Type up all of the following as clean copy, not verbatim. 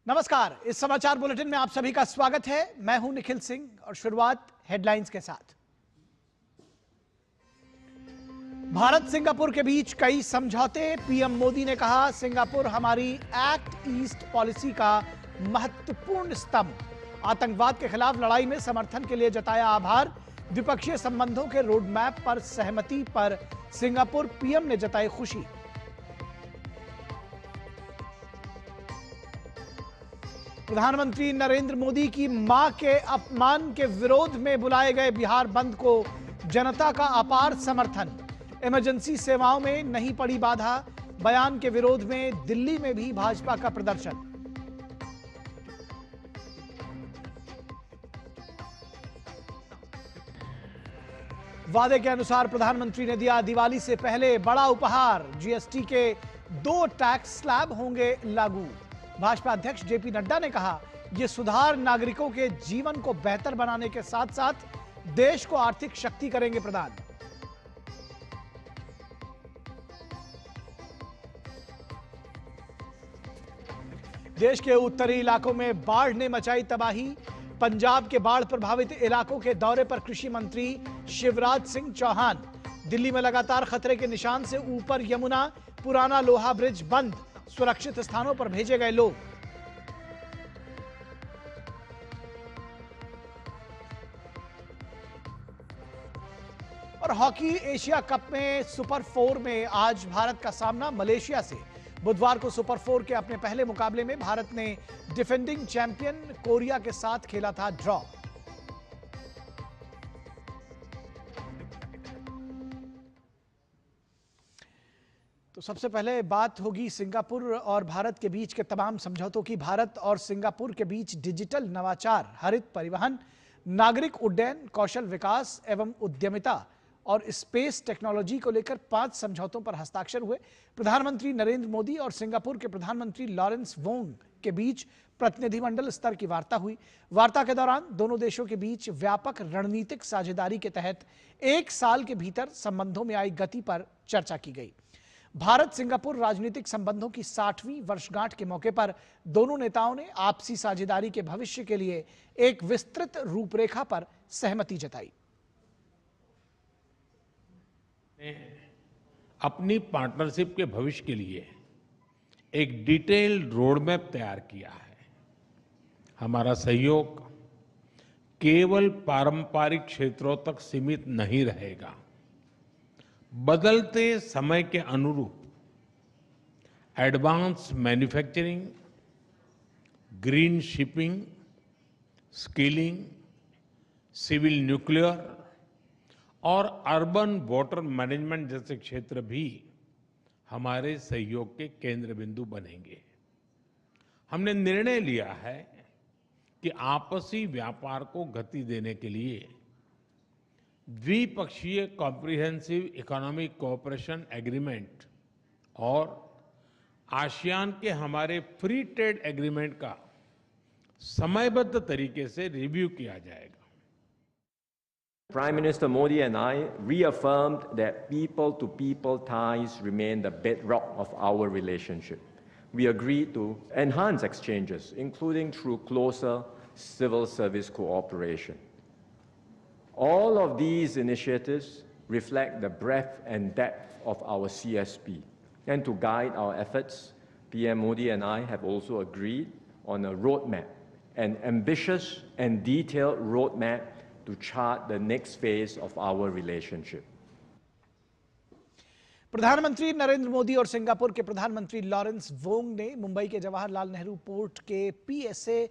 नमस्कार। इस समाचार बुलेटिन में आप सभी का स्वागत है। मैं हूं निखिल सिंह और शुरुआत हेडलाइंस के साथ। भारत सिंगापुर के बीच कई समझौते। पीएम मोदी ने कहा, सिंगापुर हमारी एक्ट ईस्ट पॉलिसी का महत्वपूर्ण स्तंभ। आतंकवाद के खिलाफ लड़ाई में समर्थन के लिए जताया आभार। द्विपक्षीय संबंधों के रोडमैप पर सहमति पर सिंगापुर पीएम ने जताई खुशी। प्रधानमंत्री नरेंद्र मोदी की मां के अपमान के विरोध में बुलाए गए बिहार बंद को जनता का अपार समर्थन। इमरजेंसी सेवाओं में नहीं पड़ी बाधा। बयान के विरोध में दिल्ली में भी भाजपा का प्रदर्शन। वादे के अनुसार प्रधानमंत्री ने दिया दिवाली से पहले बड़ा उपहार। जीएसटी के 2 टैक्स स्लैब होंगे लागू। भाजपा अध्यक्ष जेपी नड्डा ने कहा, यह सुधार नागरिकों के जीवन को बेहतर बनाने के साथ साथ देश को आर्थिक शक्ति करेंगे प्रदान। देश के उत्तरी इलाकों में बाढ़ ने मचाई तबाही। पंजाब के बाढ़ प्रभावित इलाकों के दौरे पर कृषि मंत्री शिवराज सिंह चौहान। दिल्ली में लगातार खतरे के निशान से ऊपर यमुना। पुराना लोहा ब्रिज बंद। सुरक्षित स्थानों पर भेजे गए लोग। और हॉकी एशिया कप में सुपर 4 में आज भारत का सामना मलेशिया से। बुधवार को सुपर 4 के अपने पहले मुकाबले में भारत ने डिफेंडिंग चैंपियन कोरिया के साथ खेला था ड्रॉ। तो सबसे पहले बात होगी सिंगापुर और भारत के बीच के तमाम समझौतों की। भारत और सिंगापुर के बीच डिजिटल नवाचार, हरित परिवहन, नागरिक उड्डयन, कौशल विकास एवं उद्यमिता और स्पेस टेक्नोलॉजी को लेकर 5 समझौतों पर हस्ताक्षर हुए। प्रधानमंत्री नरेंद्र मोदी और सिंगापुर के प्रधानमंत्री लॉरेंस वोंग के बीच प्रतिनिधिमंडल स्तर की वार्ता हुई। वार्ता के दौरान दोनों देशों के बीच व्यापक रणनीतिक साझेदारी के तहत 1 साल के भीतर संबंधों में आई गति पर चर्चा की गई। भारत सिंगापुर राजनीतिक संबंधों की 60वीं वर्षगांठ के मौके पर दोनों नेताओं ने आपसी साझेदारी के भविष्य के लिए एक विस्तृत रूपरेखा पर सहमति जताई। अपनी पार्टनरशिप के भविष्य के लिए एक डिटेल्ड रोडमैप तैयार किया है। हमारा सहयोग केवल पारंपरिक क्षेत्रों तक सीमित नहीं रहेगा। बदलते समय के अनुरूप advance manufacturing, green shipping, skilling, civil nuclear और अर्बन वाटर मैनेजमेंट जैसे क्षेत्र भी हमारे सहयोग के केंद्र बिंदु बनेंगे। हमने निर्णय लिया है कि आपसी व्यापार को गति देने के लिए द्विपक्षीय कॉम्प्रिहेंसिव इकोनॉमिक कोऑपरेशन एग्रीमेंट और आसियान के हमारे फ्री ट्रेड एग्रीमेंट का समयबद्ध तरीके से रिव्यू किया जाएगा। Prime Minister Modi and I reaffirmed that people-to-people ties remain the bedrock of our relationship. We agreed to enhance exchanges, including through closer civil service cooperation. All of these initiatives reflect the breadth and depth of our CSP. And to guide our efforts, PM Modi and I have also agreed on a roadmap, an ambitious and detailed roadmap to chart the next phase of our relationship. प्रधानमंत्री नरेंद्र मोदी और Singapore के प्रधानमंत्री Lawrence Wong ने मुंबई के Jawaharlal Nehru port के PSA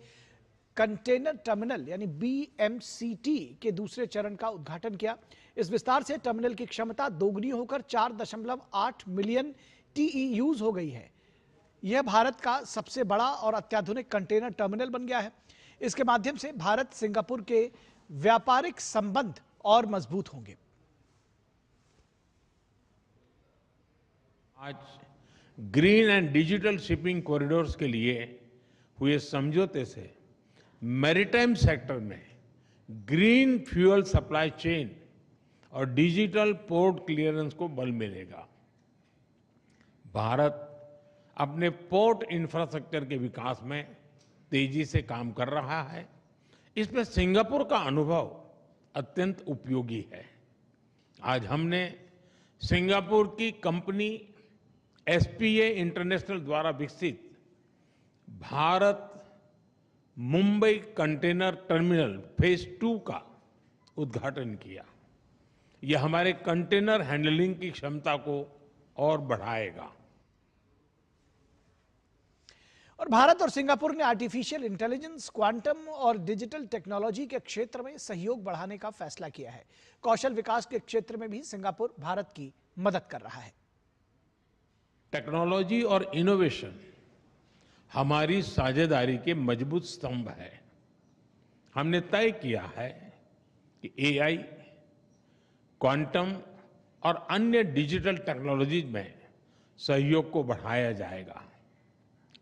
container terminal यानी बीएमसीटी के दूसरे चरण का उद्घाटन किया। इस विस्तार से टर्मिनल की क्षमता दोगुनी होकर 4.8 मिलियन टीईयूज हो गई है। यह भारत का सबसे बड़ा और अत्याधुनिक कंटेनर टर्मिनल बन गया है। इसके माध्यम से भारत सिंगापुर के व्यापारिक संबंध और मजबूत होंगे। आज green and digital shipping corridors के लिए हुए समझौते से मैरीटाइम सेक्टर में ग्रीन फ्यूल सप्लाई चेन और डिजिटल पोर्ट क्लियरेंस को बल मिलेगा। भारत अपने पोर्ट इंफ्रास्ट्रक्चर के विकास में तेजी से काम कर रहा है। इसमें सिंगापुर का अनुभव अत्यंत उपयोगी है। आज हमने सिंगापुर की कंपनी एसपीए इंटरनेशनल द्वारा विकसित Bharat Mumbai container terminal phase 2 का उद्घाटन किया। यह हमारे कंटेनर हैंडलिंग की क्षमता को और बढ़ाएगा। और भारत और सिंगापुर ने आर्टिफिशियल इंटेलिजेंस, क्वांटम और डिजिटल टेक्नोलॉजी के क्षेत्र में सहयोग बढ़ाने का फैसला किया है। कौशल विकास के क्षेत्र में भी सिंगापुर भारत की मदद कर रहा है। टेक्नोलॉजी और इनोवेशन हमारी साझेदारी के मजबूत स्तंभ है। हमने तय किया है कि एआई, क्वांटम और अन्य डिजिटल टेक्नोलॉजीज में सहयोग को बढ़ाया जाएगा।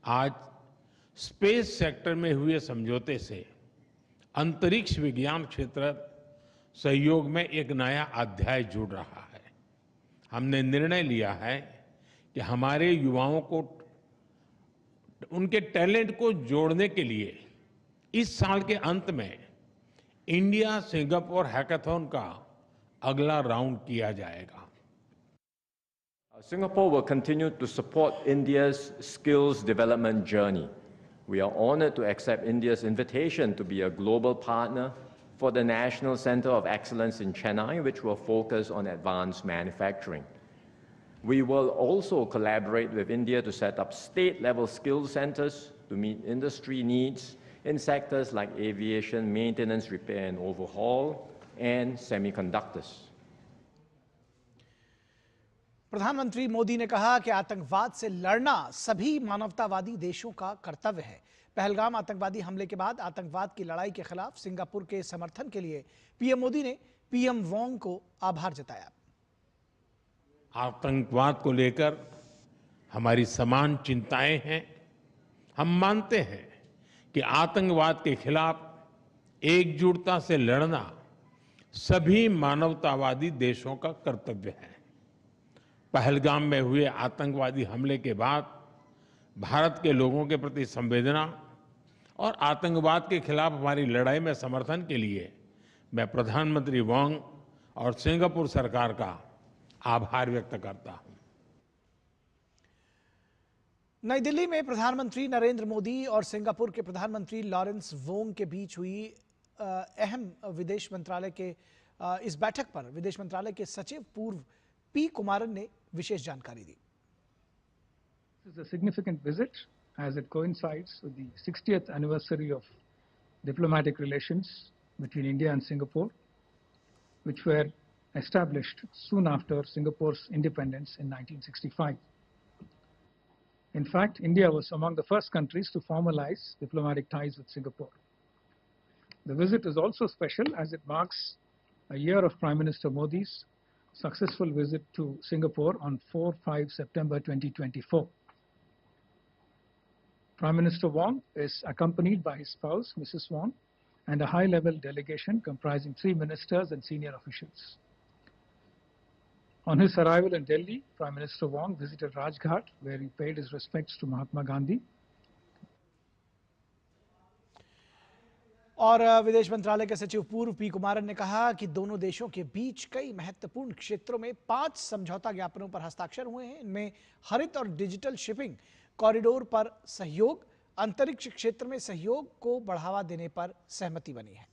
आज स्पेस सेक्टर में हुए समझौते से अंतरिक्ष विज्ञान क्षेत्र सहयोग में एक नया अध्याय जुड़ रहा है। हमने निर्णय लिया है कि हमारे युवाओं को उनके टैलेंट को जोड़ने के लिए इस साल के अंत में इंडिया सिंगापुर हैकाथॉन का अगला राउंड किया जाएगा। Singapore will continue to support India's skills development journey. We are honored to accept India's invitation to be a global partner for the National Center of Excellence in Chennai, which will focus on advanced manufacturing. We will also collaborate with India to set up state-level skills centers to meet industry needs in sectors like aviation, maintenance, repair and overhaul, and semiconductors. प्रधानमंत्री मोदी ने कहा कि आतंकवाद से लड़ना सभी मानवतावादी देशों का कर्तव्य है। पहलगाम आतंकवादी हमले के बाद आतंकवाद की लड़ाई के खिलाफ सिंगापुर के समर्थन के लिए पीएम मोदी ने पीएम वोंग को आभार जताया। आतंकवाद को लेकर हमारी समान चिंताएं हैं। हम मानते हैं कि आतंकवाद के खिलाफ एकजुटता से लड़ना सभी मानवतावादी देशों का कर्तव्य है। पहलगाम में हुए आतंकवादी हमले के बाद भारत के लोगों के प्रति संवेदना और आतंकवाद के खिलाफ हमारी लड़ाई में समर्थन के लिए मैं प्रधानमंत्री वोंग और सिंगापुर सरकार का आभार व्यक्त करता हूं। नई दिल्ली में प्रधानमंत्री नरेंद्र मोदी और सिंगापुर के प्रधानमंत्री लॉरेंस वोंग के बीच हुई अहम विदेश मंत्रालय के इस बैठक पर विदेश मंत्रालय के सचिव पूर्व पी कुमारन ने विशेष जानकारी दी। This is a significant visit as it coincides with the 60th anniversary of diplomatic relations between India and Singapore, which were established soon after Singapore's independence in 1965. In fact, India was among the first countries to formalize diplomatic ties with Singapore. The visit is also special as it marks a year of Prime Minister Modi's successful visit to Singapore on 4-5 September 2024. Prime Minister Wong is accompanied by his spouse, Mrs. Wong, and a high-level delegation comprising 3 ministers and senior officials. On his arrival in Delhi, Prime Minister Wong visited Rajghat, where he paid his respects to Mahatma Gandhi. और विदेश मंत्रालय के सचिव पूर्व P Kumaran ने कहा कि दोनों देशों के बीच कई महत्वपूर्ण क्षेत्रों में 5 समझौता ज्ञापनों पर हस्ताक्षर हुए हैं। इनमें हरित और डिजिटल शिपिंग कॉरिडोर पर सहयोग, अंतरिक्ष क्षेत्र में सहयोग को बढ़ावा देने पर सहमति बनी है।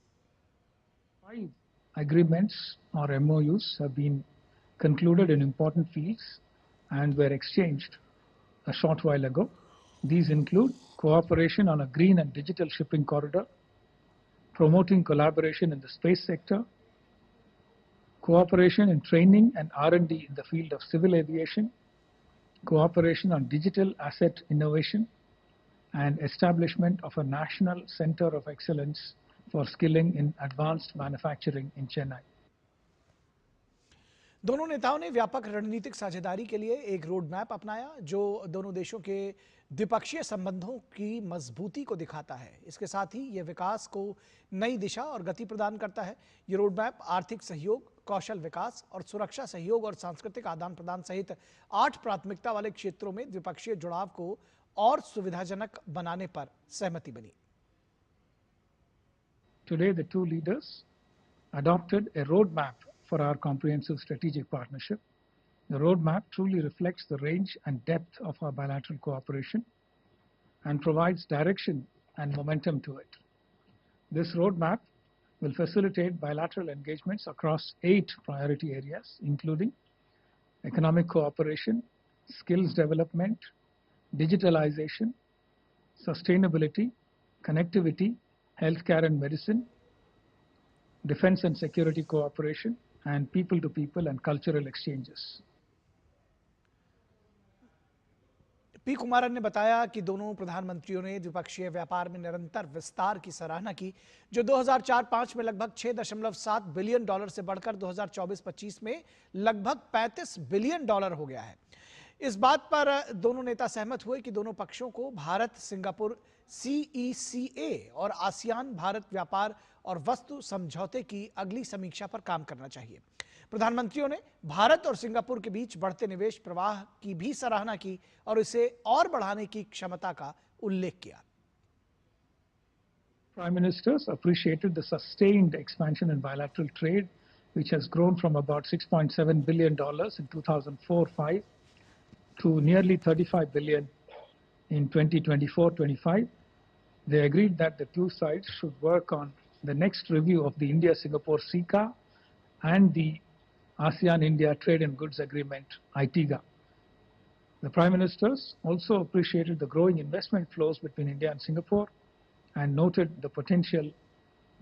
5 agreements or MOUs have been concluded in important fields and were exchanged a short while ago. These include cooperation on a green and digital shipping corridor, promoting collaboration in the space sector, cooperation in training and R&D in the field of civil aviation, cooperation on digital asset innovation, and establishment of a national center of excellence for skilling in advanced manufacturing in Chennai. दोनों नेताओं ने व्यापक रणनीतिक साझेदारी के लिए एक road map अपनाया जो दोनों देशों के द्विपक्षीय संबंधों की मजबूती को दिखाता है। इसके साथ ही यह विकास को नई दिशा और गति प्रदान करता है। ये रोड मैप आर्थिक सहयोग, कौशल विकास और सुरक्षा सहयोग और सांस्कृतिक आदान प्रदान सहित 8 प्राथमिकता वाले क्षेत्रों में द्विपक्षीय जुड़ाव को और सुविधाजनक बनाने पर सहमति बनी। today the two leaders adopted a roadmap for our comprehensive strategic partnership. The roadmap truly reflects the range and depth of our bilateral cooperation and provides direction and momentum to it. This roadmap will facilitate bilateral engagements across 8 priority areas, including economic cooperation, skills development, digitalization, sustainability, connectivity, healthcare and medicine, defense and security cooperation, and people-to-people and cultural exchanges. P Kumaran ने बताया कि दोनों प्रधानमंत्रियों ने द्विपक्षीय व्यापार में निरंतर विस्तार की सराहना की, जो 2004-05 में लगभग $6.7 बिलियन से बढ़कर 2024-25 में लगभग $35 बिलियन हो गया है। इस बात पर दोनों नेता सहमत हुए कि दोनों पक्षों को भारत सिंगापुर CECA और आसियान भारत व्यापार और वस्तु समझौते की अगली समीक्षा पर काम करना चाहिए। प्रधानमंत्रियों ने भारत और सिंगापुर के बीच बढ़ते निवेश प्रवाह की भी सराहना की और इसे और बढ़ाने की क्षमता का उल्लेख किया। Prime Ministers appreciated the sustained expansion in bilateral trade, which has grown from about $6.7 billion in 2004-05 to nearly $35 billion in 2024-25. They agreed that the two sides should work on the next review of the India-Singapore CECA and the ASEAN-India Trade and Goods Agreement, ITIGA. The Prime Ministers also appreciated the growing investment flows between India and Singapore and noted the potential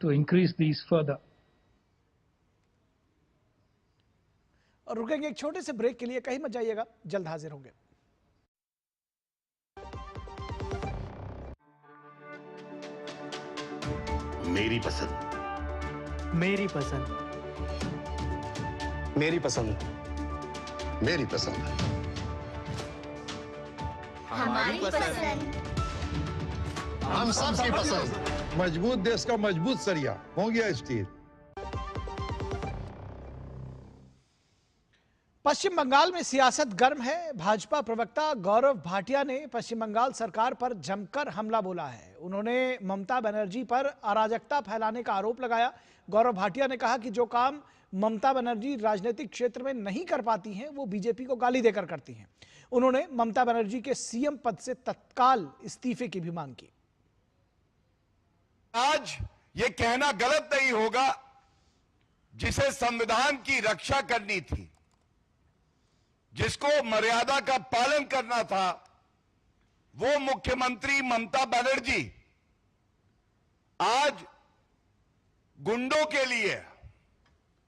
to increase these further. और रुकेंगे एक छोटे से break के लिए, कहीं मत जाइएगा, जल्द हाजिर होंगे। मेरी पसंद, मेरी पसंद, मेरी पसंद, मेरी पसंद, हमारी पसंद, हम सबकी पसंद। मजबूत देश का मजबूत सरिया हो गया स्टील। पश्चिम बंगाल में सियासत गर्म है। भाजपा प्रवक्ता गौरव भाटिया ने पश्चिम बंगाल सरकार पर जमकर हमला बोला है। उन्होंने ममता बनर्जी पर अराजकता फैलाने का आरोप लगाया। गौरव भाटिया ने कहा कि जो काम ममता बनर्जी राजनीतिक क्षेत्र में नहीं कर पाती हैं, वो बीजेपी को गाली देकर करती हैं। उन्होंने ममता बनर्जी के सीएम पद से तत्काल इस्तीफे की भी मांग की। आज ये कहना गलत नहीं होगा, जिसे संविधान की रक्षा करनी थी, जिसको मर्यादा का पालन करना था, वो मुख्यमंत्री ममता बनर्जी आज गुंडों के लिए,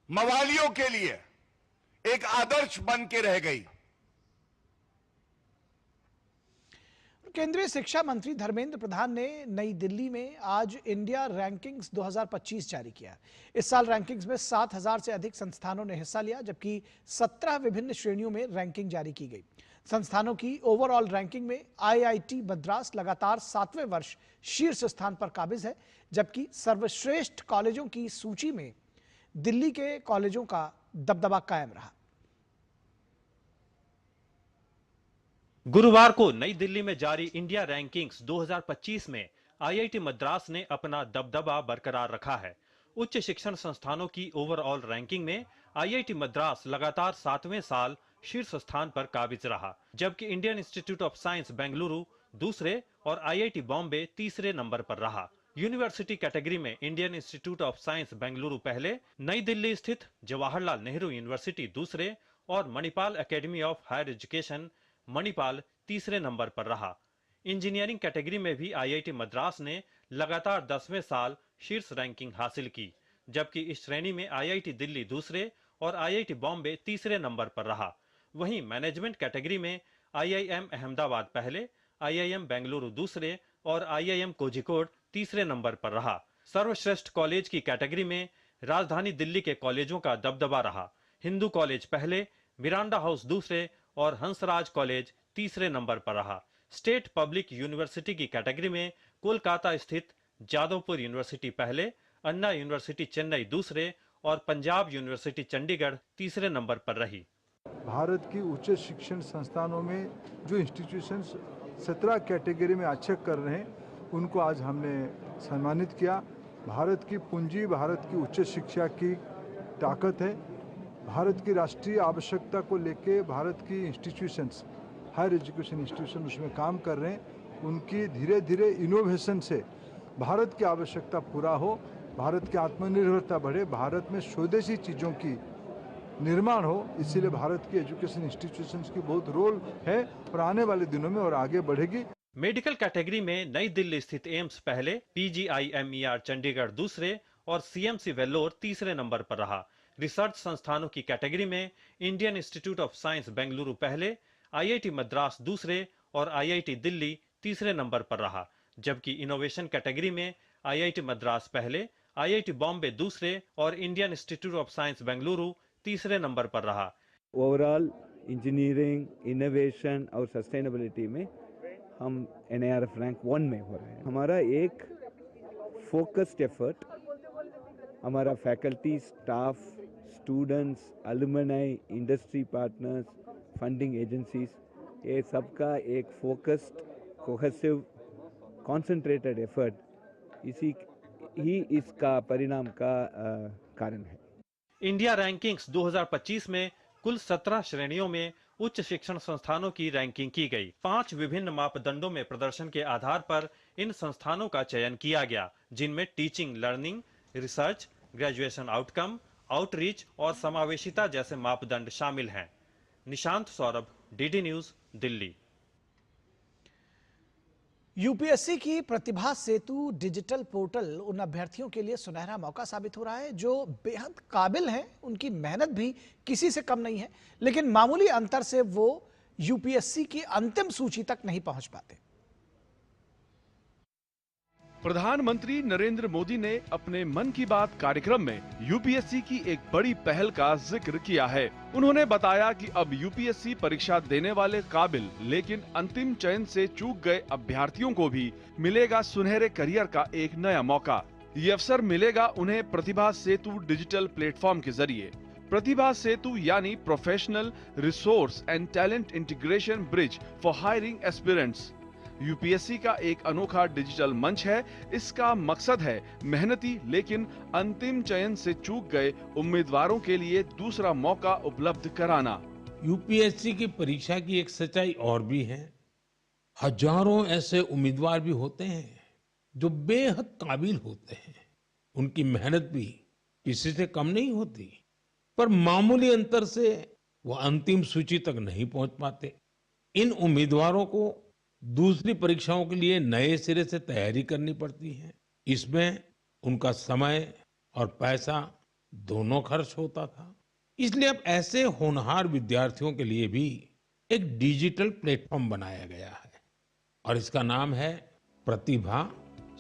मवालियों के लिए एक आदर्श बन के रह गई। केंद्रीय शिक्षा मंत्री धर्मेंद्र प्रधान ने नई दिल्ली में आज इंडिया रैंकिंग्स 2025 जारी किया। इस साल रैंकिंग्स में 7,000 से अधिक संस्थानों ने हिस्सा लिया, जबकि 17 विभिन्न श्रेणियों में रैंकिंग जारी की गई। संस्थानों की ओवरऑल रैंकिंग में IIT मद्रास लगातार 7वें वर्ष शीर्ष स्थान पर काबिज है, जबकि सर्वश्रेष्ठ कॉलेजों की सूची में दिल्ली के कॉलेजों का दबदबा कायम रहा। गुरुवार को नई दिल्ली में जारी इंडिया रैंकिंग्स 2025 में IIT मद्रास ने अपना दबदबा बरकरार रखा है। उच्च शिक्षण संस्थानों की ओवरऑल रैंकिंग में IIT मद्रास लगातार 7वें साल शीर्ष स्थान पर काबिज रहा, जबकि Indian Institute of Science Bengaluru दूसरे और IIT बॉम्बे तीसरे नंबर पर रहा। यूनिवर्सिटी कैटेगरी में Indian Institute of Science Bengaluru पहले, नई दिल्ली स्थित जवाहरलाल नेहरू यूनिवर्सिटी दूसरे और Manipal academy of higher education Manipal तीसरे नंबर पर रहा। इंजीनियरिंग कैटेगरी में भी IIT मद्रास ने लगातार 10वें साल शीर्ष रैंकिंग हासिल की, जबकि इस श्रेणी में IIT दिल्ली दूसरे और IIT बॉम्बे तीसरे नंबर पर रहा। वहीं मैनेजमेंट कैटेगरी में IIM अहमदाबाद पहले, IIM बेंगलुरु दूसरे और IIM कोझिकोड तीसरे नंबर पर रहा। सर्वश्रेष्ठ कॉलेज की कैटेगरी में राजधानी दिल्ली के कॉलेजों का दबदबा रहा। हिंदू कॉलेज पहले, मिरांडा हाउस दूसरे और हंसराज कॉलेज तीसरे नंबर पर रहा। स्टेट पब्लिक यूनिवर्सिटी की कैटेगरी में कोलकाता स्थित जादवपुर यूनिवर्सिटी पहले, अन्ना यूनिवर्सिटी चेन्नई दूसरे और पंजाब यूनिवर्सिटी चंडीगढ़ तीसरे नंबर पर रही। भारत की उच्च शिक्षण संस्थानों में जो इंस्टीट्यूशंस 17 कैटेगरी में अच्छे कर रहे हैं, उनको आज हमने सम्मानित किया भारत की पूंजी, भारत की उच्च शिक्षा की ताकत है। भारत की राष्ट्रीय आवश्यकता को लेके भारत की इंस्टीट्यूशंस, हायर एजुकेशन इंस्टीट्यूशन उसमें काम कर रहे हैं। उनकी धीरे धीरे इनोवेशन से भारत की आवश्यकता पूरा हो, भारत की आत्मनिर्भरता बढ़े, भारत में स्वदेशी चीज़ों की निर्माण हो। इसीलिए भारत की एजुकेशन इंस्टीट्यूशंस की बहुत रोल है और आने वाले दिनों में और आगे बढ़ेगी। मेडिकल कैटेगरी में नई दिल्ली स्थित एम्स पहले, PGIMER चंडीगढ़ दूसरे और CMC वेल्लोर तीसरे नंबर पर रहा। रिसर्च संस्थानों की कैटेगरी में Indian Institute of Science Bengaluru पहले, IIT मद्रास दूसरे और IIT दिल्ली तीसरे नंबर पर रहा। जबकि इनोवेशन कैटेगरी में IIT मद्रास पहले, IIT बॉम्बे दूसरे और Indian Institute of Science Bengaluru तीसरे नंबर पर रहा। ओवरऑल इंजीनियरिंग, इनोवेशन और सस्टेनेबिलिटी में हम NIRF रैंक 1 में हो रहे हैं। हमारा एक फोकस्ड एफर्ट, हमारा faculty, staff, students, alumni, industry partners, funding agencies, ये सबका एक फोकस्ड, कोहेसिव, कॉन्सेंट्रेटेड एफर्ट इसी ही इसका परिणाम का कारण है। इंडिया रैंकिंग्स 2025 में कुल 17 श्रेणियों में उच्च शिक्षण संस्थानों की रैंकिंग की गई। 5 विभिन्न मापदंडों में प्रदर्शन के आधार पर इन संस्थानों का चयन किया गया, जिनमें teaching learning, research, graduation outcome, outreach और समावेशिता जैसे मापदंड शामिल हैं। Nishant Saurabh, DD news, Delhi. UPSC की प्रतिभा सेतु डिजिटल पोर्टल उन अभ्यर्थियों के लिए सुनहरा मौका साबित हो रहा है जो बेहद काबिल हैं, उनकी मेहनत भी किसी से कम नहीं है, लेकिन मामूली अंतर से वो यूपीएससी की अंतिम सूची तक नहीं पहुंच पाते। प्रधानमंत्री नरेंद्र मोदी ने अपने मन की बात कार्यक्रम में यूपीएससी की एक बड़ी पहल का जिक्र किया है। उन्होंने बताया कि अब यूपीएससी परीक्षा देने वाले काबिल लेकिन अंतिम चयन से चूक गए अभ्यर्थियों को भी मिलेगा सुनहरे करियर का एक नया मौका। ये अवसर मिलेगा उन्हें प्रतिभा सेतु डिजिटल प्लेटफॉर्म के जरिए। प्रतिभा सेतु यानी professional resource and talent integration bridge for hiring aspirants UPSC का एक अनोखा डिजिटल मंच है। इसका मकसद है मेहनती लेकिन अंतिम चयन से चूक गए उम्मीदवारों के लिए दूसरा मौका उपलब्ध कराना। यूपीएससी की परीक्षा की एक सच्चाई और भी है। हजारों ऐसे उम्मीदवार भी होते हैं जो बेहद काबिल होते हैं, उनकी मेहनत भी किसी से कम नहीं होती, पर मामूली अंतर से वो अंतिम सूची तक नहीं पहुंच पाते। इन उम्मीदवारों को दूसरी परीक्षाओं के लिए नए सिरे से तैयारी करनी पड़ती है। इसमें उनका समय और पैसा दोनों खर्च होता था। इसलिए अब ऐसे होनहार विद्यार्थियों के लिए भी एक डिजिटल प्लेटफॉर्म बनाया गया है और इसका नाम है प्रतिभा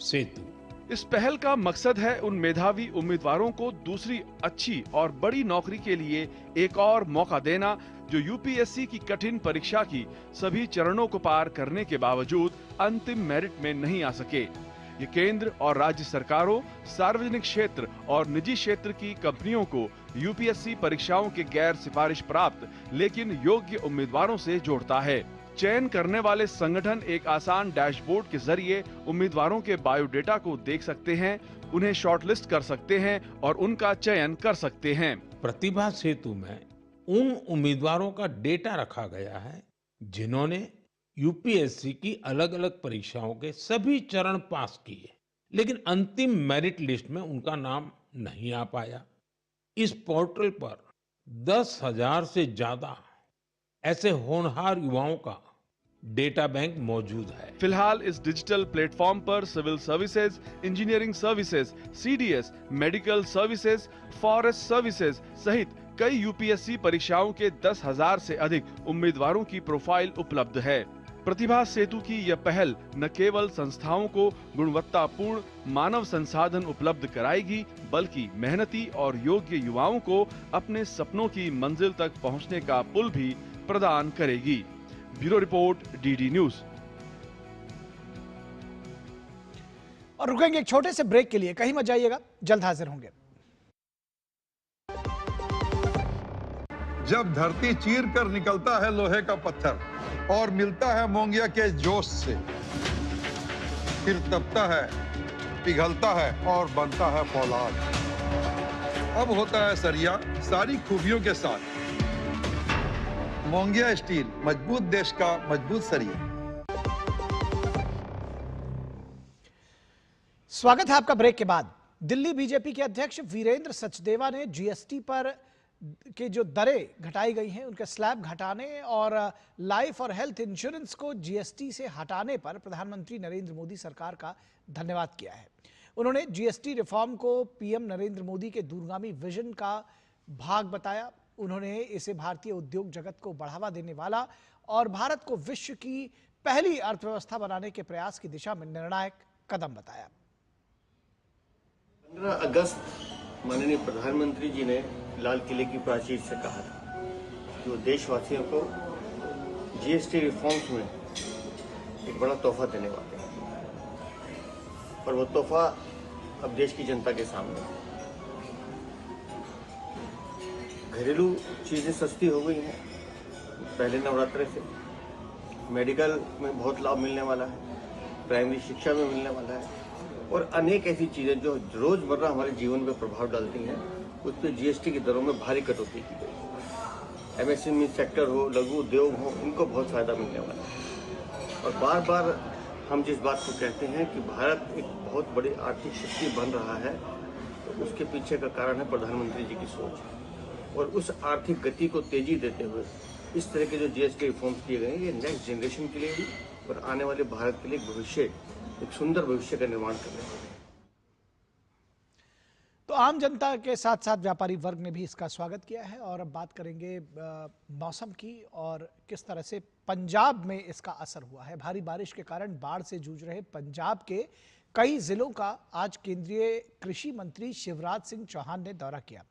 सेतु। इस पहल का मकसद है उन मेधावी उम्मीदवारों को दूसरी अच्छी और बड़ी नौकरी के लिए एक और मौका देना जो यूपीएससी की कठिन परीक्षा की सभी चरणों को पार करने के बावजूद अंतिम मेरिट में नहीं आ सके। ये केंद्र और राज्य सरकारों, सार्वजनिक क्षेत्र और निजी क्षेत्र की कंपनियों को यूपीएससी परीक्षाओं के गैर सिफारिश प्राप्त लेकिन योग्य उम्मीदवारों से जोड़ता है। चयन करने वाले संगठन एक आसान डैशबोर्ड के जरिए उम्मीदवारों के बायोडेटा को देख सकते हैं, उन्हें शॉर्टलिस्ट कर सकते हैं और उनका चयन कर सकते हैं। प्रतिभा सेतु में उन उम्मीदवारों का डेटा रखा गया है जिन्होंने यूपीएससी की अलग अलग परीक्षाओं के सभी चरण पास किए, लेकिन अंतिम मेरिट लिस्ट में उनका नाम नहीं आ पाया। इस पोर्टल पर 10,000 से ज्यादा ऐसे होनहार युवाओं का डेटा बैंक मौजूद है। फिलहाल इस डिजिटल प्लेटफॉर्म पर civil services, engineering services, CDS, medical services, forest services सहित कई यूपीएससी परीक्षाओं के 10,000 से अधिक उम्मीदवारों की प्रोफाइल उपलब्ध है। प्रतिभा सेतु की यह पहल न केवल संस्थाओं को गुणवत्तापूर्ण मानव संसाधन उपलब्ध कराएगी, बल्कि मेहनती और योग्य युवाओं को अपने सपनों की मंजिल तक पहुंचने का पुल भी प्रदान करेगी। Bureau report, DD news. और रुकेंगे एक छोटे से ब्रेक के लिए, कहीं मत जाइएगा, जल्द हाजिर होंगे। जब धरती चीर कर निकलता है लोहे का पत्थर और मिलता है मोंगिया के जोश से, फिर तपता है पिघलता है और बनता है फौलाद। अब होता है सरिया सारी खूबियों के साथ। मोंगिया स्टील, मजबूत देश का मजबूत सरिया। स्वागत है आपका ब्रेक के बाद। दिल्ली बीजेपी के अध्यक्ष वीरेंद्र सचदेवा ने जीएसटी पर के जो दरें घटाई गई हैं उनके स्लैब घटाने और लाइफ और हेल्थ इंश्योरेंस को जीएसटी से हटाने पर प्रधानमंत्री नरेंद्र मोदी सरकार का धन्यवाद किया है। उन्होंने जीएसटी रिफॉर्म को पीएम नरेंद्र मोदी के दूरगामी विजन का भाग बताया। उन्होंने इसे भारतीय उद्योग जगत को बढ़ावा देने वाला और भारत को विश्व की पहली अर्थव्यवस्था बनाने के प्रयास की दिशा में निर्णायक कदम बताया। 15 अगस्त माननीय प्रधानमंत्री जी ने लाल किले की प्राचीर से कहा था कि वो देशवासियों को जीएसटी रिफॉर्म्स में एक बड़ा तोहफा देने वाले हैं, और वो तोहफा अब देश की जनता के सामने है। घरेलू चीजें सस्ती हो गई हैं पहले नवरात्रे से, मेडिकल में बहुत लाभ मिलने वाला है, प्राइमरी शिक्षा में मिलने वाला है, और अनेक ऐसी चीजें जो रोजमर्रा हमारे जीवन पर प्रभाव डालती हैं उस पर जीएसटी की दरों में भारी कटौती की गई। एमएसएमई सेक्टर हो, लघु उद्योग हो, इनको बहुत फायदा मिलने वाला है। और बार बार हम जिस बात को कहते हैं कि भारत एक बहुत बड़ी आर्थिक शक्ति बन रहा है, तो उसके पीछे का कारण है प्रधानमंत्री जी की सोच। और उस आर्थिक गति को तेजी देते हुए इस तरह के जो जीएसटी रिफॉर्म्स किए गए हैं, ये नेक्स्ट जनरेशन के लिए भी और आने वाले भारत के लिए भविष्य, एक सुंदर भविष्य का निर्माण करने वाले हैं। तो आम जनता के साथ साथ व्यापारी वर्ग ने भी इसका स्वागत किया है। और अब बात करेंगे मौसम की और किस तरह से पंजाब में इसका असर हुआ है। भारी बारिश के कारण बाढ़ से जूझ रहे पंजाब के कई जिलों का आज केंद्रीय कृषि मंत्री शिवराज सिंह चौहान ने दौरा किया।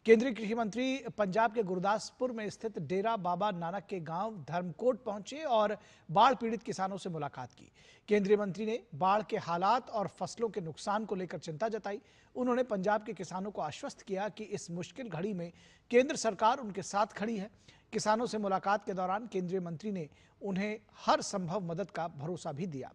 केंद्रीय कृषि मंत्री पंजाब के गुरदासपुर में स्थित डेरा बाबा नानक के गांव धर्मकोट पहुंचे और बाढ़ पीड़ित किसानों से मुलाकात की। केंद्रीय मंत्री ने बाढ़ के हालात और फसलों के नुकसान को लेकर चिंता जताई। उन्होंने पंजाब के किसानों को आश्वस्त किया कि इस मुश्किल घड़ी में केंद्र सरकार उनके साथ खड़ी है। किसानों से मुलाकात के दौरान केंद्रीय मंत्री ने उन्हें हर संभव मदद का भरोसा भी दिया।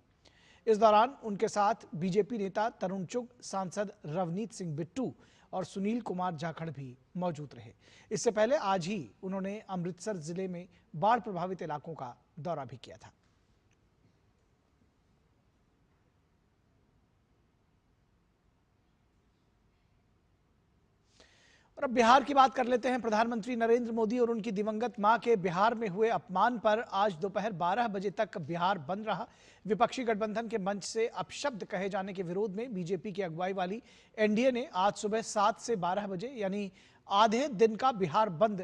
इस दौरान उनके साथ बीजेपी नेता तरुण चुग, सांसद रवनीत सिंह बिट्टू और सुनील कुमार जाखड़ भी मौजूद रहे। इससे पहले आज ही उन्होंने अमृतसर जिले में बाढ़ प्रभावित इलाकों का दौरा भी किया था। और अब बिहार की बात कर लेते हैं। प्रधानमंत्री नरेंद्र मोदी और उनकी दिवंगत मां के बिहार में हुए अपमान पर आज दोपहर 12 बजे तक बिहार बंद रहा। विपक्षी गठबंधन के मंच से अपशब्द कहे जाने के विरोध में बीजेपी की अगुवाई वाली एनडीए ने आज सुबह 7 से 12 बजे यानी आधे दिन का बिहार बंद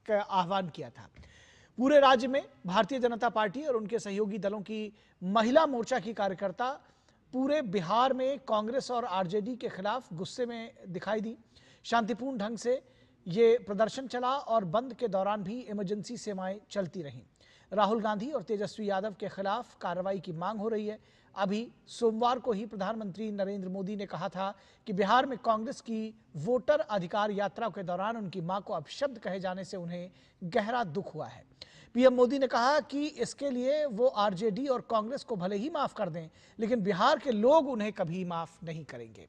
का आह्वान किया था। पूरे राज्य में भारतीय जनता पार्टी और उनके सहयोगी दलों की महिला मोर्चा की कार्यकर्ता पूरे बिहार में कांग्रेस और आरजेडी के खिलाफ गुस्से में दिखाई दी। शांतिपूर्ण ढंग से ये प्रदर्शन चला और बंद के दौरान भी इमरजेंसी सेवाएं चलती रहीं। राहुल गांधी और तेजस्वी यादव के खिलाफ कार्रवाई की मांग हो रही है। अभी सोमवार को ही प्रधानमंत्री नरेंद्र मोदी ने कहा था कि बिहार में कांग्रेस की वोटर अधिकार यात्रा के दौरान उनकी मां को अपशब्द कहे जाने से उन्हें गहरा दुख हुआ है। पीएम मोदी ने कहा कि इसके लिए वो आरजेडी और कांग्रेस को भले ही माफ कर दें, लेकिन बिहार के लोग उन्हें कभी माफ नहीं करेंगे।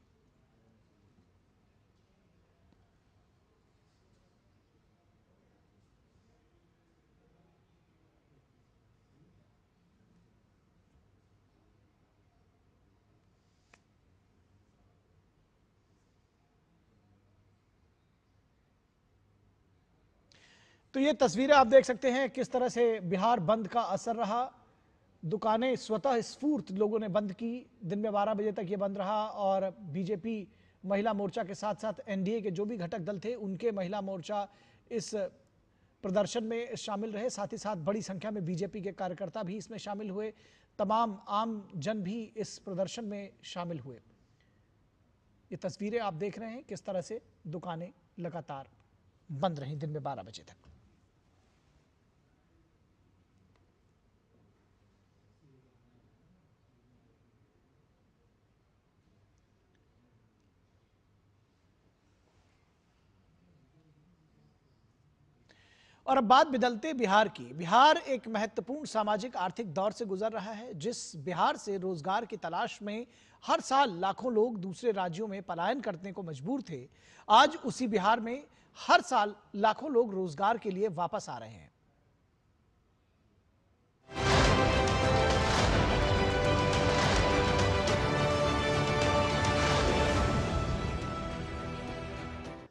तो ये तस्वीरें आप देख सकते हैं किस तरह से बिहार बंद का असर रहा। दुकानें स्वतः स्फूर्त लोगों ने बंद की। दिन में 12 बजे तक ये बंद रहा और बीजेपी महिला मोर्चा के साथ साथ एनडीए के जो भी घटक दल थे उनके महिला मोर्चा इस प्रदर्शन में शामिल रहे। साथ ही साथ बड़ी संख्या में बीजेपी के कार्यकर्ता भी इसमें शामिल हुए। तमाम आम जन भी इस प्रदर्शन में शामिल हुए। ये तस्वीरें आप देख रहे हैं किस तरह से दुकानें लगातार बंद रहीं दिन में 12 बजे तक। और अब बात बदलते बिहार की। बिहार एक महत्वपूर्ण सामाजिक आर्थिक दौर से गुजर रहा है। जिस बिहार से रोजगार की तलाश में हर साल लाखों लोग दूसरे राज्यों में पलायन करने को मजबूर थे, आज उसी बिहार में हर साल लाखों लोग रोजगार के लिए वापस आ रहे हैं।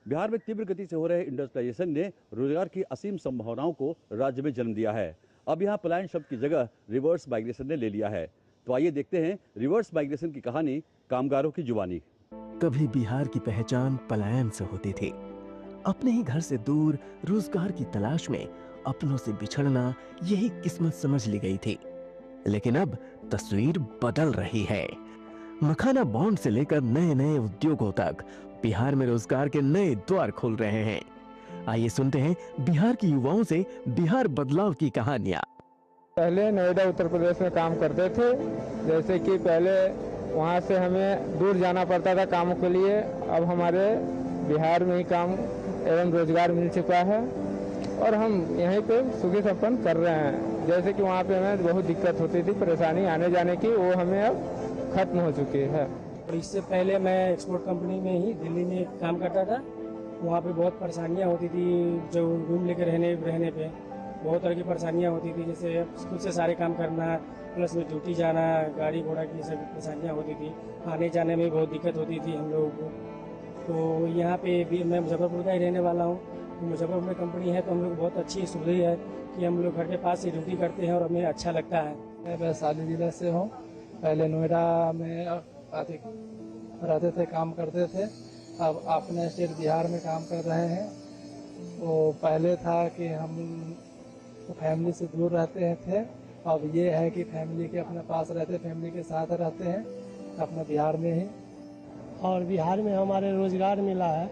बिहार में तीव्र गति से हो रहे इंडस्ट्रियलाइजेशन ने रोजगार की असीम संभावनाओं को राज्य में जन्म दिया है। अब यहाँ पलायन शब्द की जगह रिवर्स माइग्रेशन ने ले लिया है। तो आइए देखते हैं रिवर्स माइग्रेशन की कहानी कामगारों की जुबानी। कभी बिहार की पहचान पलायन से होती थी। अपने ही घर से दूर रोजगार की तलाश में अपनों से बिछड़ना यही किस्मत समझ ली गई थी। लेकिन अब तस्वीर बदल रही है। मखाना बॉन्ड से लेकर नए नए उद्योगों तक बिहार में रोजगार के नए द्वार खुल रहे हैं। आइए सुनते हैं बिहार के युवाओं से बिहार बदलाव की कहानियां। पहले नोएडा उत्तर प्रदेश में काम करते थे। जैसे कि पहले वहां से हमें दूर जाना पड़ता था कामों के लिए, अब हमारे बिहार में ही काम एवं रोजगार मिल चुका है और हम यहीं पे सुखी संपन्न कर रहे हैं। जैसे कि वहाँ पे हमें बहुत दिक्कत होती थी, परेशानी आने जाने की, वो हमें अब खत्म हो चुकी है। और इससे पहले मैं एक्सपोर्ट कंपनी में ही दिल्ली में काम करता था। वहाँ पे बहुत परेशानियाँ होती थी, जो रूम लेकर रहने पे बहुत तरह की परेशानियाँ होती थी। जैसे खुद से सारे काम करना, प्लस में ड्यूटी जाना, गाड़ी घोड़ा की सब परेशानियाँ होती थी। आने जाने में बहुत दिक्कत होती थी हम लोगों को। तो यहाँ पे भी मैं मुजफ्फरपुर का ही रहने वाला हूँ। तो मुजफ्फरपुर में कंपनी है तो हम लोग बहुत अच्छी सुविधा है कि हम लोग घर के पास ही ड्यूटी करते हैं और हमें अच्छा लगता है। मैं वैशाली जिले से हूँ। पहले नोएडा में रहते थे, काम करते थे। अब अपने स्टेट बिहार में काम कर रहे हैं। वो पहले था कि हम फैमिली से दूर रहते थे, अब ये है कि फैमिली के अपने पास रहते, फैमिली के साथ रहते हैं अपने बिहार में ही। और बिहार में हमारे रोजगार मिला है।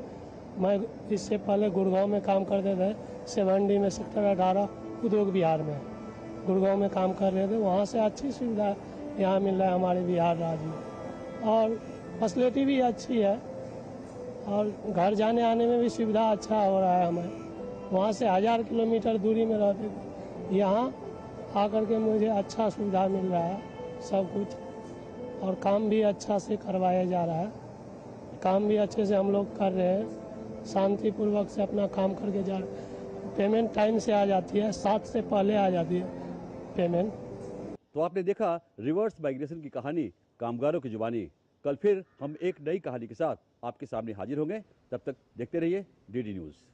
मैं इससे पहले गुड़गांव में काम करते थे, 7D में सेक्टर 18 उद्योग बिहार में गुड़गांव में काम कर रहे थे। वहाँ से अच्छी सुविधा यहाँ मिल रहा है हमारे बिहार राज्य में, और फैसिलिटी भी अच्छी है और घर जाने आने में भी सुविधा अच्छा हो रहा है। हमें वहाँ से 1000 किलोमीटर दूरी में रहते थे, यहाँ आकर के मुझे अच्छा सुविधा मिल रहा है सब कुछ, और काम भी अच्छा से करवाया जा रहा है। काम भी अच्छे से हम लोग कर रहे हैं, शांतिपूर्वक से अपना काम करके जा रहे हैं। पेमेंट टाइम से आ जाती है, 7 से पहले आ जाती है पेमेंट। तो आपने देखा रिवर्स माइग्रेशन की कहानी कामगारों की जुबानी। कल फिर हम एक नई कहानी के साथ आपके सामने हाजिर होंगे। तब तक देखते रहिए DD न्यूज़।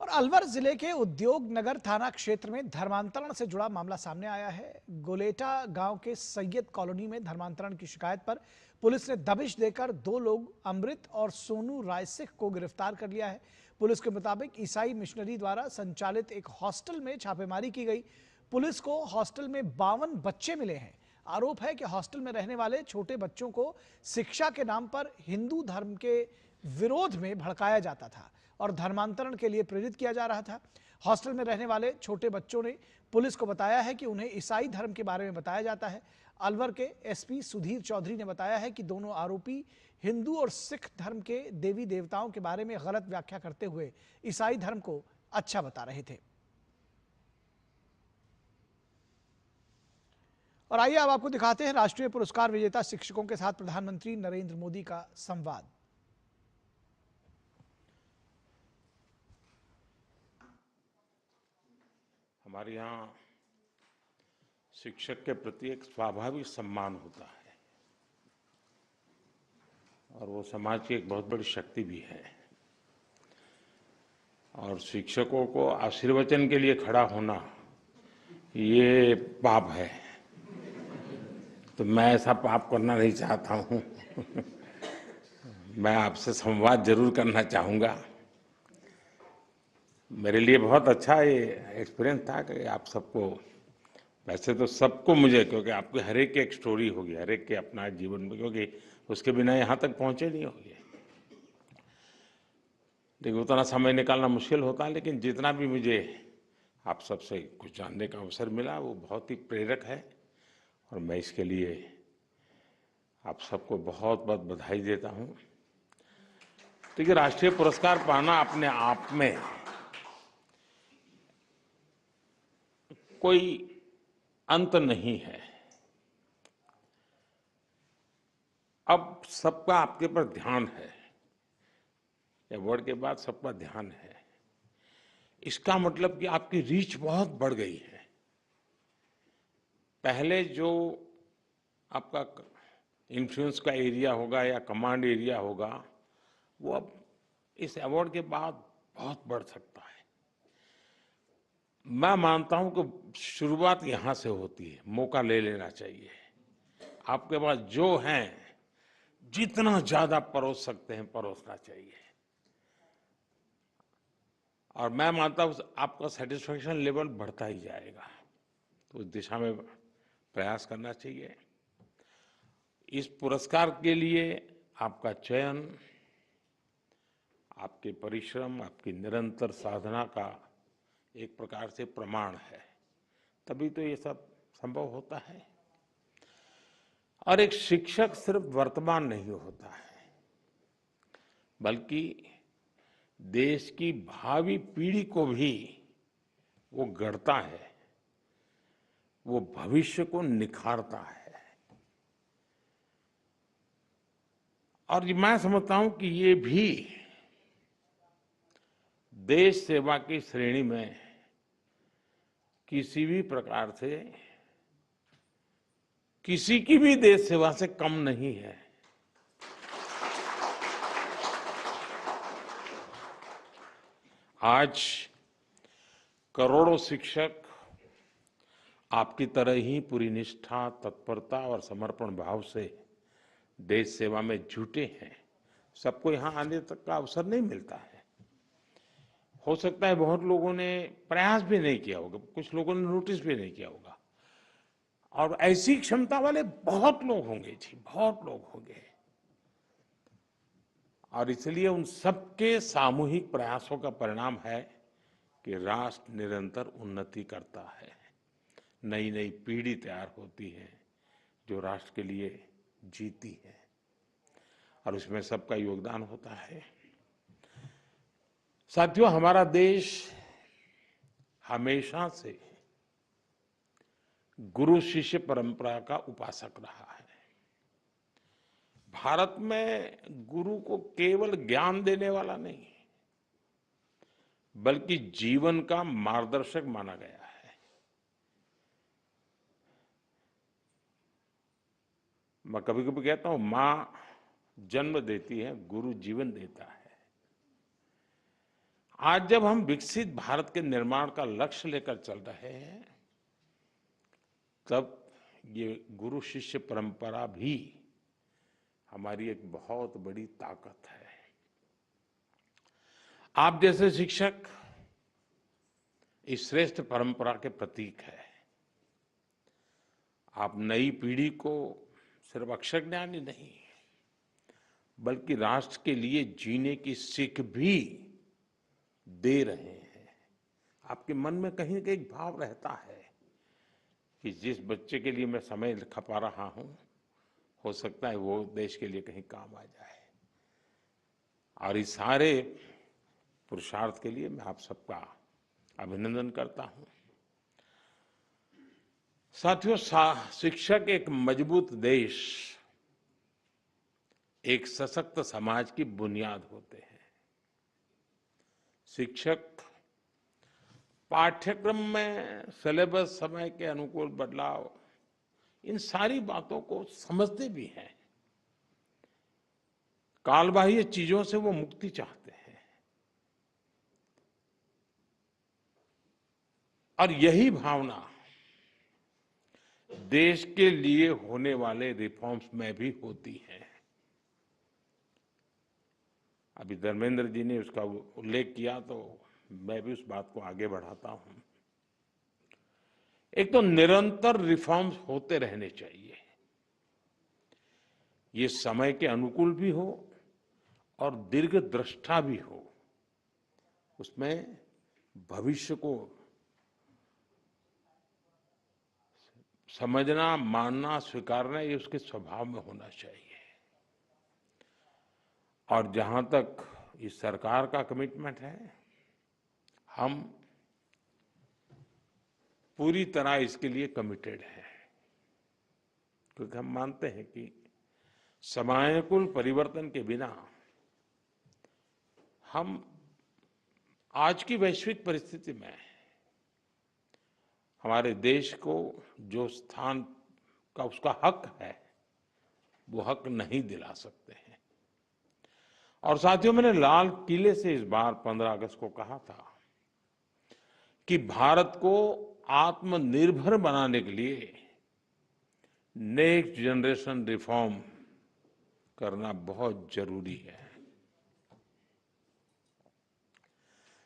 और अलवर जिले के उद्योग नगर थाना क्षेत्र में धर्मांतरण से जुड़ा मामला सामने आया है। गोलेटा गांव के सैयद कॉलोनी में धर्मांतरण की शिकायत पर पुलिस ने दबिश देकर 2 लोग अमृत और सोनू रायसिख को गिरफ्तार कर लिया है। पुलिस के मुताबिक ईसाई मिशनरी द्वारा संचालित एक हॉस्टल में छापेमारी की गई। पुलिस को हॉस्टल में 52 बच्चे मिले हैं। आरोप है कि हॉस्टल में रहने वाले छोटे बच्चों को शिक्षा के नाम पर हिंदू धर्म के विरोध में भड़काया जाता था और धर्मांतरण के लिए प्रेरित किया जा रहा था। हॉस्टल में रहने वाले छोटे बच्चों ने पुलिस को बताया है कि उन्हें ईसाई धर्म के बारे में बताया जाता है। अलवर के SP सुधीर चौधरी ने बताया है कि दोनों आरोपी हिंदू और सिख धर्म के देवी देवताओं के बारे में गलत व्याख्या करते हुए ईसाई धर्म को अच्छा बता रहे थे। और आइए अब आपको दिखाते हैं राष्ट्रीय पुरस्कार विजेता शिक्षकों के साथ प्रधानमंत्री नरेंद्र मोदी का संवाद। हमारे यहाँ शिक्षक के प्रति एक स्वाभाविक सम्मान होता है और वो समाज की एक बहुत बड़ी शक्ति भी है। और शिक्षकों को आशीर्वचन के लिए खड़ा होना ये पाप है, तो मैं ऐसा पाप करना नहीं चाहता हूँ। मैं आपसे संवाद जरूर करना चाहूँगा। मेरे लिए बहुत अच्छा ये एक्सपीरियंस था कि आप सबको, वैसे तो सबको मुझे, क्योंकि आपके हर एक की एक स्टोरी होगी, हर एक के अपना जीवन में, क्योंकि उसके बिना यहाँ तक पहुँचे नहीं होंगे। देखिए उतना समय निकालना मुश्किल होता, लेकिन जितना भी मुझे आप सबसे कुछ जानने का अवसर मिला वो बहुत ही प्रेरक है और मैं इसके लिए आप सबको बहुत बहुत बधाई देता हूं। देखिए, राष्ट्रीय पुरस्कार पाना अपने आप में कोई अंत नहीं है। अब सबका आपके पर ध्यान है, अवार्ड के बाद सबका ध्यान है। इसका मतलब कि आपकी रीच बहुत बढ़ गई है। पहले जो आपका इन्फ्लुएंस का एरिया होगा या कमांड एरिया होगा, वो अब इस अवार्ड के बाद बहुत बढ़ सकता है। मैं मानता हूं कि शुरुआत यहां से होती है, मौका ले लेना चाहिए। आपके पास जो हैं, जितना ज्यादा परोस सकते हैं परोसना चाहिए। और मैं मानता हूं आपका सेटिस्फेक्शन लेवल बढ़ता ही जाएगा, तो उस दिशा में प्रयास करना चाहिए। इस पुरस्कार के लिए आपका चयन आपके परिश्रम, आपकी निरंतर साधना का एक प्रकार से प्रमाण है, तभी तो ये सब संभव होता है। और एक शिक्षक सिर्फ वर्तमान नहीं होता है, बल्कि देश की भावी पीढ़ी को भी वो गढ़ता है, वो भविष्य को निखारता है। और मैं समझता हूं कि ये भी देश सेवा की श्रेणी में किसी भी प्रकार से किसी की भी देश सेवा से कम नहीं है। आज करोड़ों शिक्षक आपकी तरह ही पूरी निष्ठा, तत्परता और समर्पण भाव से देश सेवा में जुटे हैं। सबको यहां आने तक का अवसर नहीं मिलता है। हो सकता है बहुत लोगों ने प्रयास भी नहीं किया होगा, कुछ लोगों ने नोटिस भी नहीं किया होगा, और ऐसी क्षमता वाले बहुत लोग होंगे जी, बहुत लोग होंगे। और इसलिए उन सबके सामूहिक प्रयासों का परिणाम है कि राष्ट्र निरंतर उन्नति करता है। नई नई पीढ़ी तैयार होती है जो राष्ट्र के लिए जीती है, और उसमें सबका योगदान होता है। साथियों, हमारा देश हमेशा से गुरु शिष्य परंपरा का उपासक रहा है। भारत में गुरु को केवल ज्ञान देने वाला नहीं, बल्कि जीवन का मार्गदर्शक माना गया है। मैं कभी कभी कहता हूं, मां जन्म देती है, गुरु जीवन देता है। आज जब हम विकसित भारत के निर्माण का लक्ष्य लेकर चल रहे हैं, तब ये गुरु शिष्य परंपरा भी हमारी एक बहुत बड़ी ताकत है। आप जैसे शिक्षक इस श्रेष्ठ परंपरा के प्रतीक है। आप नई पीढ़ी को सिर्फ अक्षर ज्ञान ही नहीं, बल्कि राष्ट्र के लिए जीने की सीख भी दे रहे हैं। आपके मन में कहीं ना कहीं भाव रहता है कि जिस बच्चे के लिए मैं समय खपा रहा हूं, हो सकता है वो देश के लिए कहीं काम आ जाए। और इस सारे पुरुषार्थ के लिए मैं आप सबका अभिनंदन करता हूं। साथियों, शिक्षक एक मजबूत देश, एक सशक्त समाज की बुनियाद होते हैं। शिक्षक पाठ्यक्रम में सिलेबस, समय के अनुकूल बदलाव, इन सारी बातों को समझते भी हैं। कालबाह्य चीजों से वो मुक्ति चाहते हैं, और यही भावना देश के लिए होने वाले रिफॉर्म्स में भी होती है। अभी धर्मेंद्र जी ने उसका उल्लेख किया, तो मैं भी उस बात को आगे बढ़ाता हूं। एक तो निरंतर रिफॉर्म्स होते रहने चाहिए, ये समय के अनुकूल भी हो और दीर्घदृष्टा भी हो। उसमें भविष्य को समझना, मानना, स्वीकारना ये उसके स्वभाव में होना चाहिए। और जहां तक इस सरकार का कमिटमेंट है, हम पूरी तरह इसके लिए कमिटेड हैं, क्योंकि हम मानते हैं कि समयानुकूल परिवर्तन के बिना हम आज की वैश्विक परिस्थिति में हमारे देश को जो स्थान का उसका हक है, वो हक नहीं दिला सकते हैं। और साथियों, मैंने लाल किले से इस बार 15 अगस्त को कहा था कि भारत को आत्मनिर्भर बनाने के लिए नेक्स्ट जनरेशन रिफॉर्म करना बहुत जरूरी है।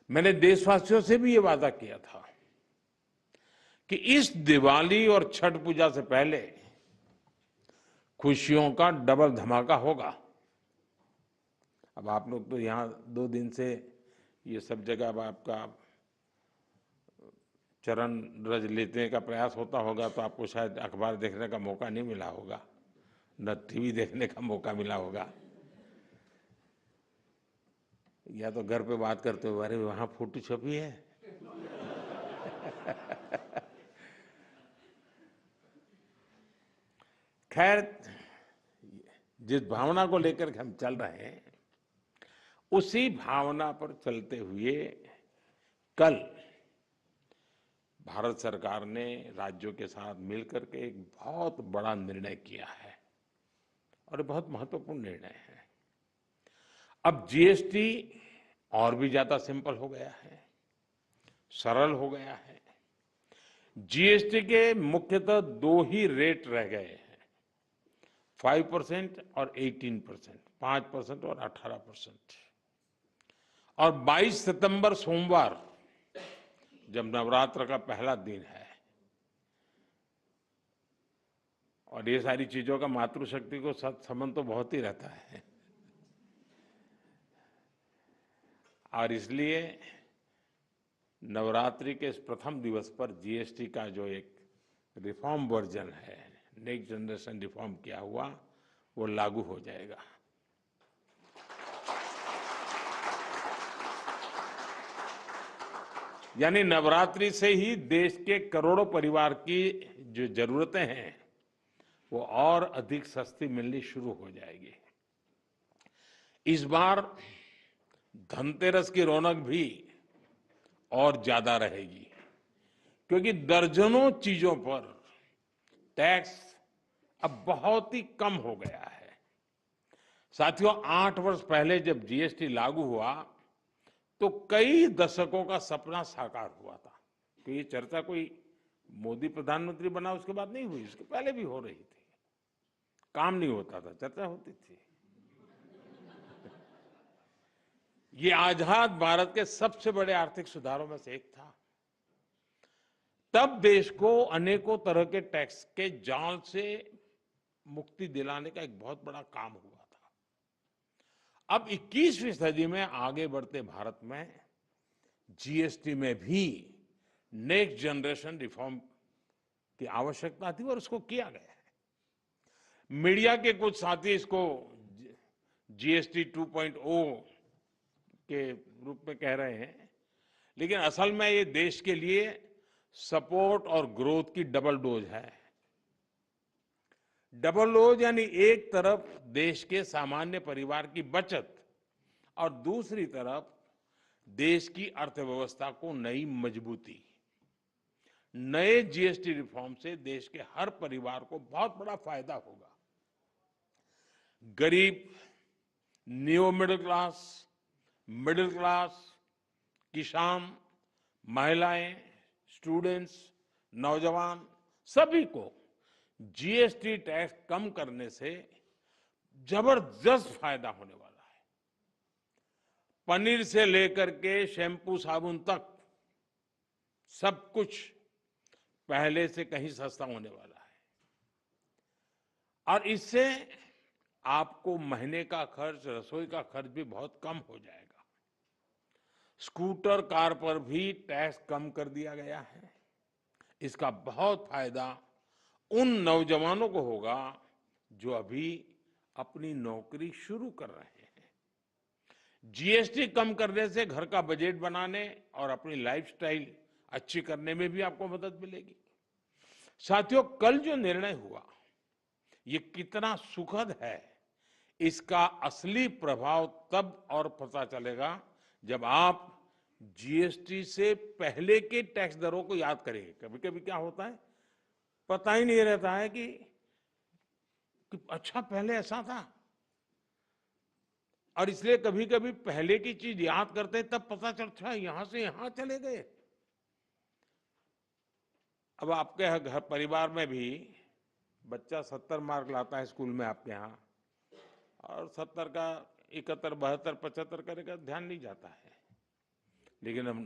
मैंने देशवासियों से भी ये वादा किया था कि इस दिवाली और छठ पूजा से पहले खुशियों का डबल धमाका होगा। अब आप लोग तो यहाँ 2 दिन से ये सब जगह अब आपका चरण रज लेने का प्रयास होता होगा, तो आपको शायद अखबार देखने का मौका नहीं मिला होगा, न टीवी देखने का मौका मिला होगा, या तो घर पे बात करते हो, अरे वहां फोटो छपी है। खैर, जिस भावना को लेकर के हम चल रहे हैं, उसी भावना पर चलते हुए कल भारत सरकार ने राज्यों के साथ मिलकर के एक बहुत बड़ा निर्णय किया है, और बहुत महत्वपूर्ण निर्णय है। अब जीएसटी और भी ज्यादा सिंपल हो गया है, सरल हो गया है। जीएसटी के मुख्यतः 2 ही रेट रह गए हैं, 5% और 18%, 5% और 18%। और 22 सितंबर सोमवार, जब नवरात्र का पहला दिन है, और ये सारी चीजों का मातृशक्ति को संबंध तो बहुत ही रहता है, और इसलिए नवरात्रि के इस प्रथम दिवस पर जीएसटी का जो एक रिफॉर्म वर्जन है, नेक्स्ट जनरेशन रिफॉर्म किया हुआ, वो लागू हो जाएगा। यानी नवरात्रि से ही देश के करोड़ों परिवार की जो जरूरतें हैं, वो और अधिक सस्ती मिलनी शुरू हो जाएगी। इस बार धनतेरस की रौनक भी और ज्यादा रहेगी, क्योंकि दर्जनों चीजों पर टैक्स अब बहुत ही कम हो गया है। साथियों, 8 वर्ष पहले जब जीएसटी लागू हुआ, तो कई दशकों का सपना साकार हुआ था। कि ये चर्चा कोई मोदी प्रधानमंत्री बना उसके बाद नहीं हुई, उसके पहले भी हो रही थी। काम नहीं होता था, चर्चा होती थी। ये आजाद भारत के सबसे बड़े आर्थिक सुधारों में से एक था। तब देश को अनेकों तरह के टैक्स के जाल से मुक्ति दिलाने का एक बहुत बड़ा काम हुआ था। अब 21वीं सदी में आगे बढ़ते भारत में जीएसटी में भी नेक्स्ट जनरेशन रिफॉर्म की आवश्यकता थी, और उसको किया गया है। मीडिया के कुछ साथी इसको जीएसटी 2.0 के रूप में कह रहे हैं, लेकिन असल में ये देश के लिए सपोर्ट और ग्रोथ की डबल डोज है। डबल डोज यानी एक तरफ देश के सामान्य परिवार की बचत, और दूसरी तरफ देश की अर्थव्यवस्था को नई मजबूती। नए जीएसटी रिफॉर्म से देश के हर परिवार को बहुत बड़ा फायदा होगा। गरीब, न्यू मिडिल क्लास, किसान, महिलाएं, स्टूडेंट्स, नौजवान, सभी को जीएसटी टैक्स कम करने से जबरदस्त फायदा होने वाला है। पनीर से लेकर के शैम्पू साबुन तक सब कुछ पहले से कहीं सस्ता होने वाला है, और इससे आपको महीने का खर्च, रसोई का खर्च भी बहुत कम हो जाएगा। स्कूटर, कार पर भी टैक्स कम कर दिया गया है। इसका बहुत फायदा उन नौजवानों को होगा जो अभी अपनी नौकरी शुरू कर रहे हैं। जीएसटी कम करने से घर का बजट बनाने और अपनी लाइफस्टाइल अच्छी करने में भी आपको मदद मिलेगी। साथियों, कल जो निर्णय हुआ ये कितना सुखद है, इसका असली प्रभाव तब और पता चलेगा जब आप जीएसटी से पहले के टैक्स दरों को याद करेंगे। कभी कभी क्या होता है, पता ही नहीं रहता है कि अच्छा पहले ऐसा था, और इसलिए कभी कभी पहले की चीज याद करते हैं तब पता चलता है यहां से यहां चले गए। अब आपके घर परिवार में भी बच्चा 70 मार्क लाता है स्कूल में आपके यहाँ, और 70 का 71, 72, 75 करेगा ध्यान नहीं जाता है, लेकिन हम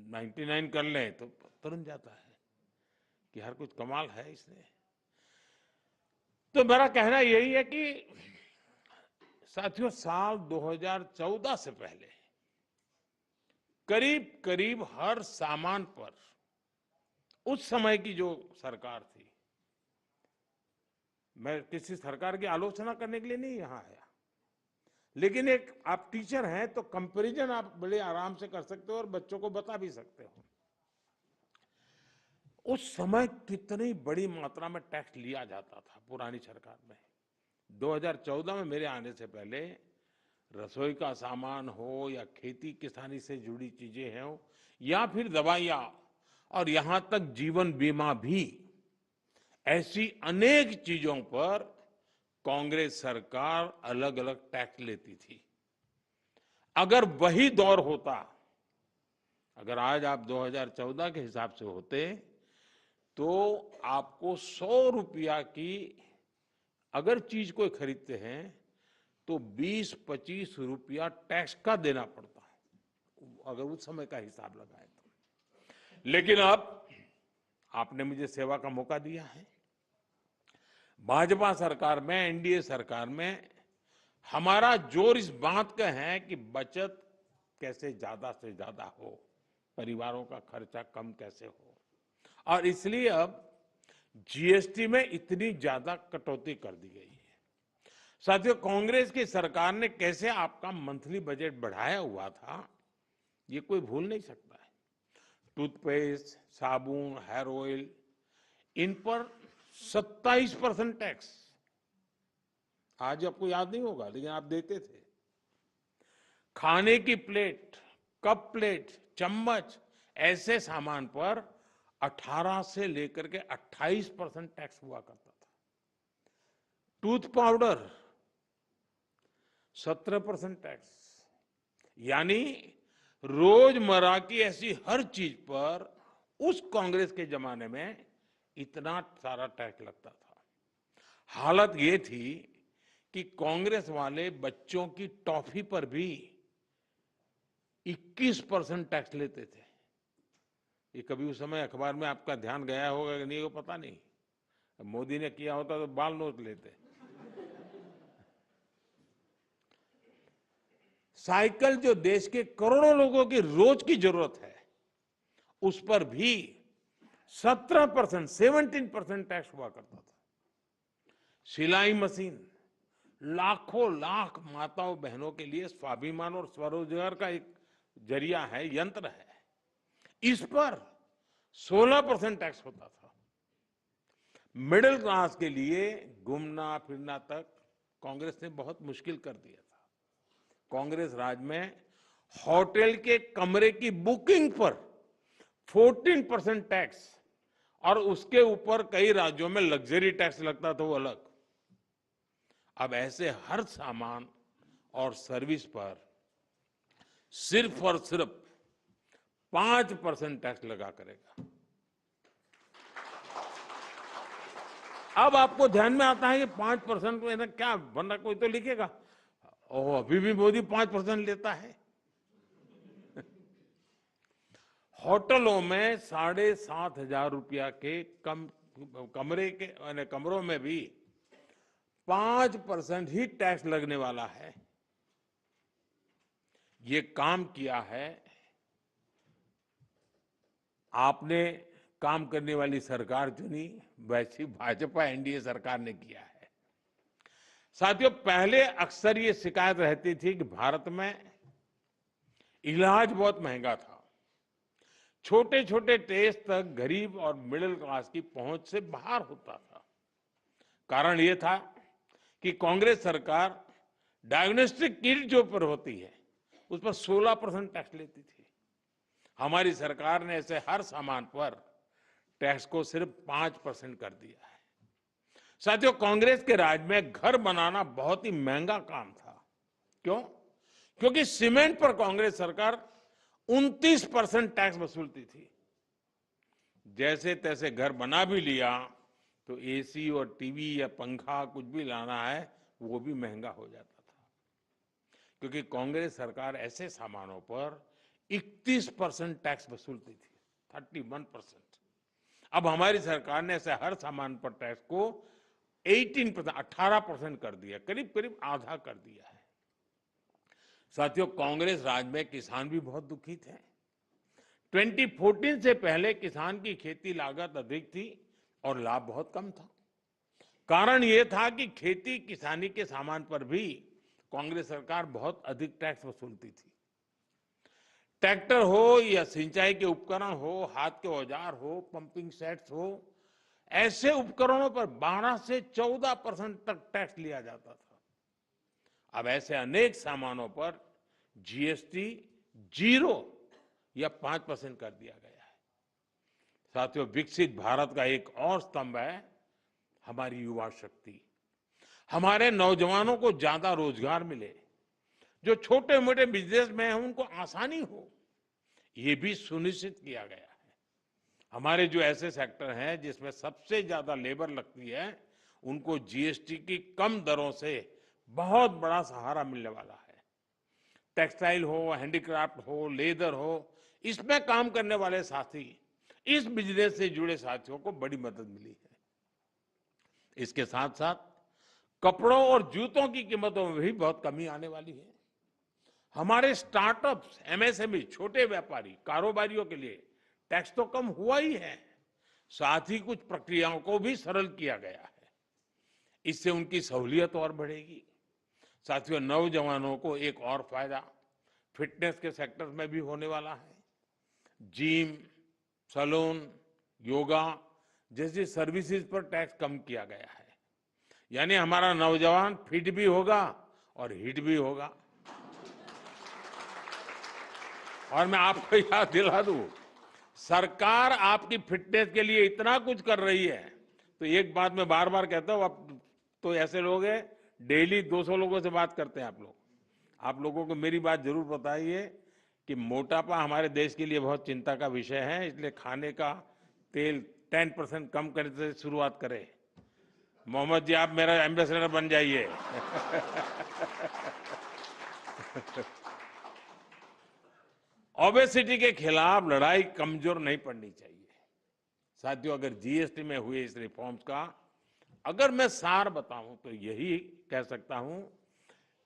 99 कर लें तो तुरंत जाता है कि हर कुछ कमाल है इसने। तो मेरा कहना यही है कि साथियों, साल 2014 से पहले करीब करीब हर सामान पर उस समय की जो सरकार थी, मैं किसी सरकार की आलोचना करने के लिए नहीं यहां आया, लेकिन एक आप टीचर हैं तो कंपैरिजन आप बड़े आराम से कर सकते हो और बच्चों को बता भी सकते हो। उस समय कितनी बड़ी मात्रा में टैक्स लिया जाता था पुरानी सरकार में। 2014 में मेरे आने से पहले रसोई का सामान हो या खेती किसानी से जुड़ी चीजें हो या फिर दवाइयां और यहां तक जीवन बीमा भी, ऐसी अनेक चीजों पर कांग्रेस सरकार अलग अलग टैक्स लेती थी। अगर वही दौर होता, अगर आज आप 2014 के हिसाब से होते तो आपको 100 रुपया की अगर चीज कोई खरीदते हैं तो 20-25 रुपया टैक्स का देना पड़ता है, अगर उस समय का हिसाब लगाए तो। लेकिन अब आपने मुझे सेवा का मौका दिया है। भाजपा सरकार में, एनडीए सरकार में हमारा जोर इस बात का है कि बचत कैसे ज्यादा से ज्यादा हो, परिवारों का खर्चा कम कैसे हो, और इसलिए अब जीएसटी में इतनी ज्यादा कटौती कर दी गई है। साथियों, कांग्रेस की सरकार ने कैसे आपका मंथली बजट बढ़ाया हुआ था ये कोई भूल नहीं सकता है। टूथपेस्ट, साबुन, हेयर ऑयल, इन पर 27% टैक्स, आज आपको याद नहीं होगा लेकिन आप देते थे। खाने की प्लेट, कप प्लेट, चम्मच, ऐसे सामान पर 18 से लेकर के 28% टैक्स हुआ करता था। टूथ पाउडर 17% टैक्स, यानी रोजमर्रा की ऐसी हर चीज पर उस कांग्रेस के जमाने में इतना सारा टैक्स लगता था। हालत ये थी कि कांग्रेस वाले बच्चों की टॉफी पर भी 21% टैक्स लेते थे। ये कभी उस समय अखबार में आपका ध्यान गया होगा कि नहीं, वो पता नहीं। मोदी ने किया होता तो बाल नोट लेते। साइकिल जो देश के करोड़ों लोगों की रोज की जरूरत है, उस पर भी 17% टैक्स हुआ करता था। सिलाई मशीन लाखों लाख माताओं बहनों के लिए स्वाभिमान और स्वरोजगार का एक जरिया है, यंत्र है, इस पर 16% टैक्स होता था। मिडिल क्लास के लिए घूमना फिरना तक कांग्रेस ने बहुत मुश्किल कर दिया था। कांग्रेस राज में होटल के कमरे की बुकिंग पर 14% टैक्स, और उसके ऊपर कई राज्यों में लग्जरी टैक्स लगता था, वो अलग। अब ऐसे हर सामान और सर्विस पर सिर्फ और सिर्फ 5% टैक्स लगा करेगा। अब आपको ध्यान में आता है कि 5% में क्या, वरना कोई तो लिखेगा ओह अभी भी मोदी 5% लेता है। होटलों में 7,500 रुपया के कमरे के कमरों में भी 5% ही टैक्स लगने वाला है। ये काम किया है आपने काम करने वाली सरकार चुनी, वैसी भाजपा एनडीए सरकार ने किया है। साथियों, पहले अक्सर ये शिकायत रहती थी कि भारत में इलाज बहुत महंगा था, छोटे छोटे टेस्ट तक गरीब और मिडिल क्लास की पहुंच से बाहर होता था। कारण ये था कि कांग्रेस सरकार डायग्नोस्टिक किट जो पर होती है उस पर 16% टैक्स लेती थी। हमारी सरकार ने ऐसे हर सामान पर टैक्स को सिर्फ 5% कर दिया है। साथियों, कांग्रेस के राज में घर बनाना बहुत ही महंगा काम था। क्यों? क्योंकि सीमेंट पर कांग्रेस सरकार 29% टैक्स वसूलती थी। जैसे तैसे घर बना भी लिया तो एसी और टीवी या पंखा कुछ भी लाना है वो भी महंगा हो जाता था, क्योंकि कांग्रेस सरकार ऐसे सामानों पर 31% टैक्स वसूलती थी, 31%। अब हमारी सरकार ने ऐसे हर सामान पर टैक्स को 18% कर दिया, करीब करीब आधा कर दिया है। साथियों, कांग्रेस राज में किसान भी बहुत दुखी थे। 2014 से पहले किसान की खेती लागत अधिक थी और लाभ बहुत कम था। कारण यह था कि खेती किसानी के सामान पर भी कांग्रेस सरकार बहुत अधिक टैक्स वसूलती थी। ट्रैक्टर हो या सिंचाई के उपकरण हो, हाथ के औजार हो, पंपिंग सेट्स हो, ऐसे उपकरणों पर 12 से 14% तक टैक्स लिया जाता था। अब ऐसे अनेक सामानों पर जीएसटी 0 या 5% कर दिया गया है। साथियों, विकसित भारत का एक और स्तंभ है हमारी युवा शक्ति। हमारे नौजवानों को ज्यादा रोजगार मिले, जो छोटे मोटे बिजनेस में हैं उनको आसानी हो, ये भी सुनिश्चित किया गया है। हमारे जो ऐसे सेक्टर हैं जिसमें सबसे ज्यादा लेबर लगती है, उनको जीएसटी की कम दरों से बहुत बड़ा सहारा मिलने वाला है। टेक्सटाइल हो, हैंडीक्राफ्ट हो, लेदर हो, इसमें काम करने वाले साथी, इस बिजनेस से जुड़े साथियों को बड़ी मदद मिली है। इसके साथ साथ कपड़ों और जूतों की कीमतों में भी बहुत कमी आने वाली है। हमारे स्टार्टअप्स, एमएसएमई, छोटे व्यापारी, कारोबारियों के लिए टैक्स तो कम हुआ ही है, साथ ही कुछ प्रक्रियाओं को भी सरल किया गया है। इससे उनकी सहूलियत और बढ़ेगी। साथियों, नौजवानों को एक और फायदा फिटनेस के सेक्टर में भी होने वाला है। जिम, सैलून, योगा जैसी सर्विसेज पर टैक्स कम किया गया है। यानी हमारा नौजवान फिट भी होगा और हिट भी होगा। और मैं आपको याद दिला दूं, सरकार आपकी फिटनेस के लिए इतना कुछ कर रही है, तो एक बात मैं बार बार कहता हूं, अब तो ऐसे लोग हैं डेली 200 लोगों से बात करते हैं आप लोग। आप लोगों को मेरी बात जरूर बताइए कि मोटापा हमारे देश के लिए बहुत चिंता का विषय है, इसलिए खाने का तेल 10% कम करने से शुरुआत करें। मोहम्मद जी, आप मेरा एम्बेसडर बन जाइए। ओबेसिटी के खिलाफ लड़ाई कमजोर नहीं पड़नी चाहिए। साथियों, अगर जीएसटी में हुए इस रिफॉर्म्स का अगर मैं सार बताऊं तो यही कह सकता हूं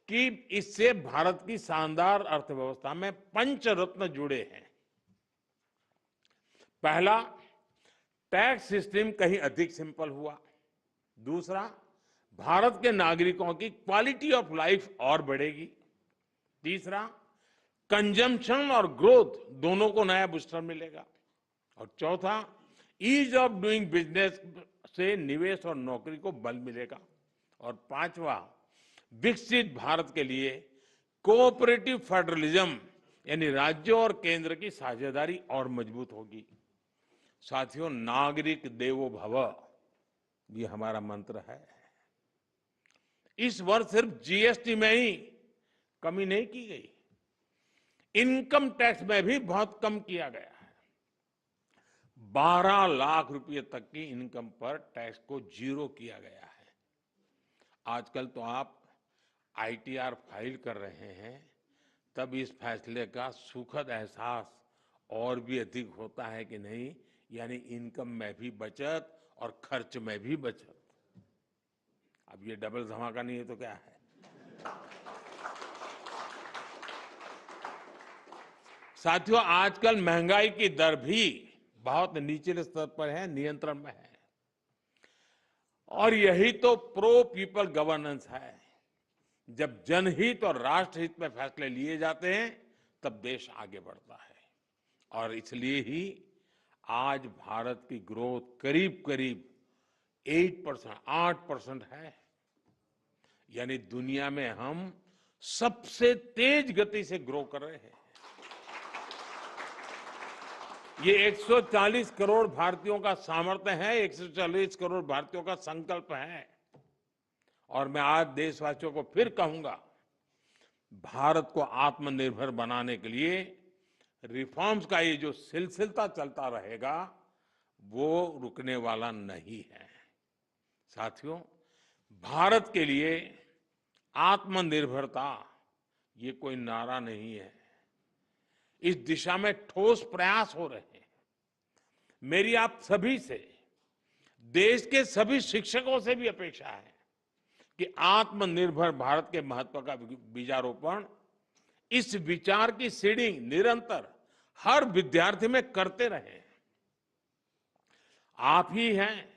कि इससे भारत की शानदार अर्थव्यवस्था में पंचरत्न जुड़े हैं। पहला, टैक्स सिस्टम कहीं अधिक सिंपल हुआ। दूसरा, भारत के नागरिकों की क्वालिटी ऑफ लाइफ और बढ़ेगी। तीसरा, कंजम्पशन और ग्रोथ दोनों को नया बूस्टर मिलेगा। और चौथा, ईज ऑफ डूइंग बिजनेस से निवेश और नौकरी को बल मिलेगा। और पांचवा, विकसित भारत के लिए कोऑपरेटिव फेडरलिज्म यानी राज्यों और केंद्र की साझेदारी और मजबूत होगी। साथियों, नागरिक देवो भव ये हमारा मंत्र है। इस वर्ष सिर्फ जीएसटी में ही कमी नहीं की गई, इनकम टैक्स में भी बहुत कम किया गया है। 12 लाख रुपए तक की इनकम पर टैक्स को 0 किया गया है। आजकल तो आप आईटीआर फाइल कर रहे हैं, तब इस फैसले का सुखद एहसास और भी अधिक होता है कि नहीं, यानी इनकम में भी बचत और खर्च में भी बचत। अब ये डबल धमाका नहीं है तो क्या है। साथियों, आजकल महंगाई की दर भी बहुत निचले स्तर पर है, नियंत्रण में है। और यही तो प्रो पीपल गवर्नेंस है। जब जनहित और राष्ट्रहित में फैसले लिए जाते हैं तब देश आगे बढ़ता है। और इसलिए ही आज भारत की ग्रोथ करीब करीब 8% है। यानी दुनिया में हम सबसे तेज गति से ग्रो कर रहे हैं। ये 140 करोड़ भारतीयों का सामर्थ्य है, 140 करोड़ भारतीयों का संकल्प है। और मैं आज देशवासियों को फिर कहूंगा, भारत को आत्मनिर्भर बनाने के लिए रिफॉर्म्स का ये जो सिलसिला चलता रहेगा वो रुकने वाला नहीं है। साथियों, भारत के लिए आत्मनिर्भरता ये कोई नारा नहीं है। इस दिशा में ठोस प्रयास हो रहे हैं। मेरी आप सभी से, देश के सभी शिक्षकों से भी अपेक्षा है कि आत्मनिर्भर भारत के महत्व का बीजारोपण, इस विचार की सीडिंग निरंतर हर विद्यार्थी में करते रहें। आप ही हैं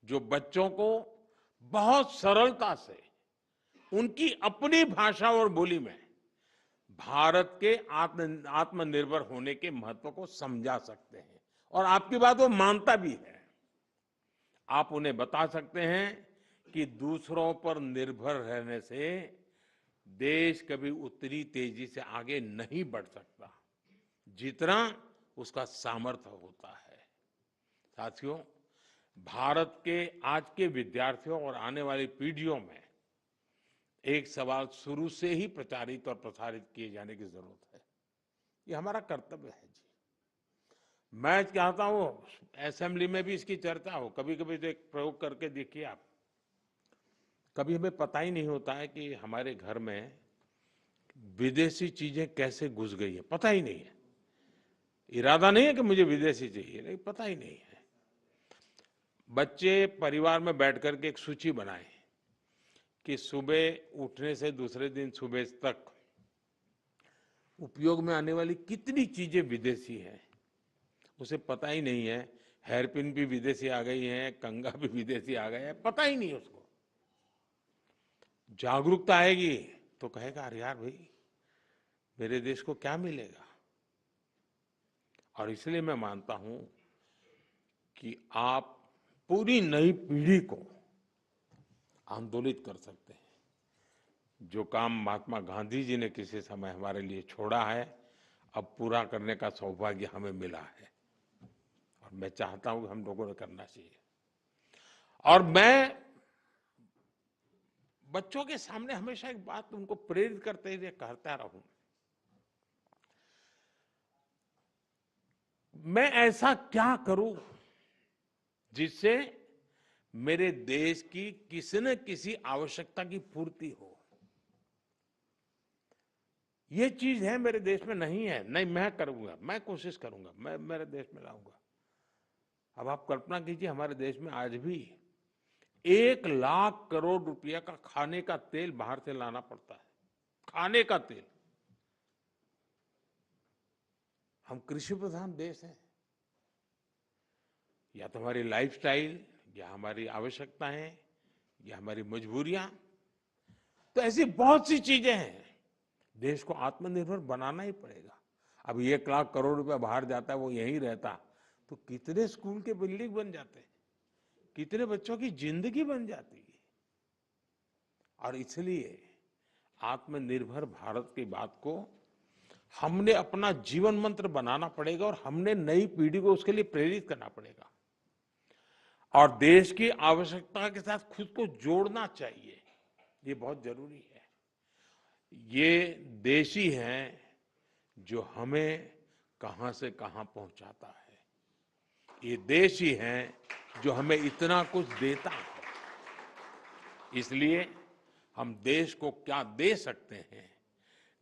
जो बच्चों को बहुत सरलता से उनकी अपनी भाषा और बोली में भारत के आत्मनिर्भर होने के महत्व को समझा सकते हैं। और आपकी बात वो मानता भी है। आप उन्हें बता सकते हैं कि दूसरों पर निर्भर रहने से देश कभी उतनी तेजी से आगे नहीं बढ़ सकता जितना उसका सामर्थ्य होता है। साथियों, भारत के आज के विद्यार्थियों और आने वाली पीढ़ियों में एक सवाल शुरू से ही प्रचारित और प्रसारित किए जाने की जरूरत है। ये हमारा कर्तव्य है जी। मैं चाहता हूं असेंबली में भी इसकी चर्चा हो। कभी कभी तो एक प्रयोग करके देखिए आप। कभी हमें पता ही नहीं होता है कि हमारे घर में विदेशी चीजें कैसे घुस गई है, पता ही नहीं है। इरादा नहीं है कि मुझे विदेशी चाहिए, लेकिन पता ही नहीं है। बच्चे परिवार में बैठ करके एक सूची बनाएं कि सुबह उठने से दूसरे दिन सुबह तक उपयोग में आने वाली कितनी चीजें विदेशी हैं। उसे पता ही नहीं है। हेयरपिन भी विदेशी आ गई है, कंघा भी विदेशी आ गया है, पता ही नहीं उसको। जागरूकता आएगी तो कहेगा अरे यार भाई, मेरे देश को क्या मिलेगा। और इसलिए मैं मानता हूं कि आप पूरी नई पीढ़ी को आंदोलित कर सकते हैं। जो काम महात्मा गांधी जी ने किसी समय हमारे लिए छोड़ा है, अब पूरा करने का सौभाग्य हमें मिला है। और मैं चाहता हूं कि हम लोगों ने करना चाहिए। और मैं बच्चों के सामने हमेशा एक बात उनको प्रेरित करते हुए कहता रहूं, मैं ऐसा क्या करूं जिससे मेरे देश की किसी न किसी आवश्यकता की पूर्ति हो। ये चीज है मेरे देश में नहीं है। नहीं, मैं करूंगा, मैं कोशिश करूंगा, मैं मेरे देश में लाऊंगा। अब आप कल्पना कीजिए, हमारे देश में आज भी 1 लाख करोड़ रुपया का खाने का तेल बाहर से लाना पड़ता है। खाने का तेल। हम कृषि प्रधान देश हैं। या तो हमारी लाइफस्टाइल, या हमारी आवश्यकताएं, या हमारी मजबूरियां। तो ऐसी बहुत सी चीजें हैं। देश को आत्मनिर्भर बनाना ही पड़ेगा। अब 1 लाख करोड़ रुपया बाहर जाता है, वो यहीं रहता तो कितने स्कूल के बिल्डिंग बन जाते, कितने बच्चों की जिंदगी बन जाती। और इसलिए आत्मनिर्भर भारत की बात को हमने अपना जीवन मंत्र बनाना पड़ेगा और हमने नई पीढ़ी को उसके लिए प्रेरित करना पड़ेगा। और देश की आवश्यकता के साथ खुद को जोड़ना चाहिए। ये बहुत जरूरी है। ये देश ही है जो हमें कहां से कहां पहुंचाता है। ये देश ही है जो हमें इतना कुछ देता है। इसलिए हम देश को क्या दे सकते हैं,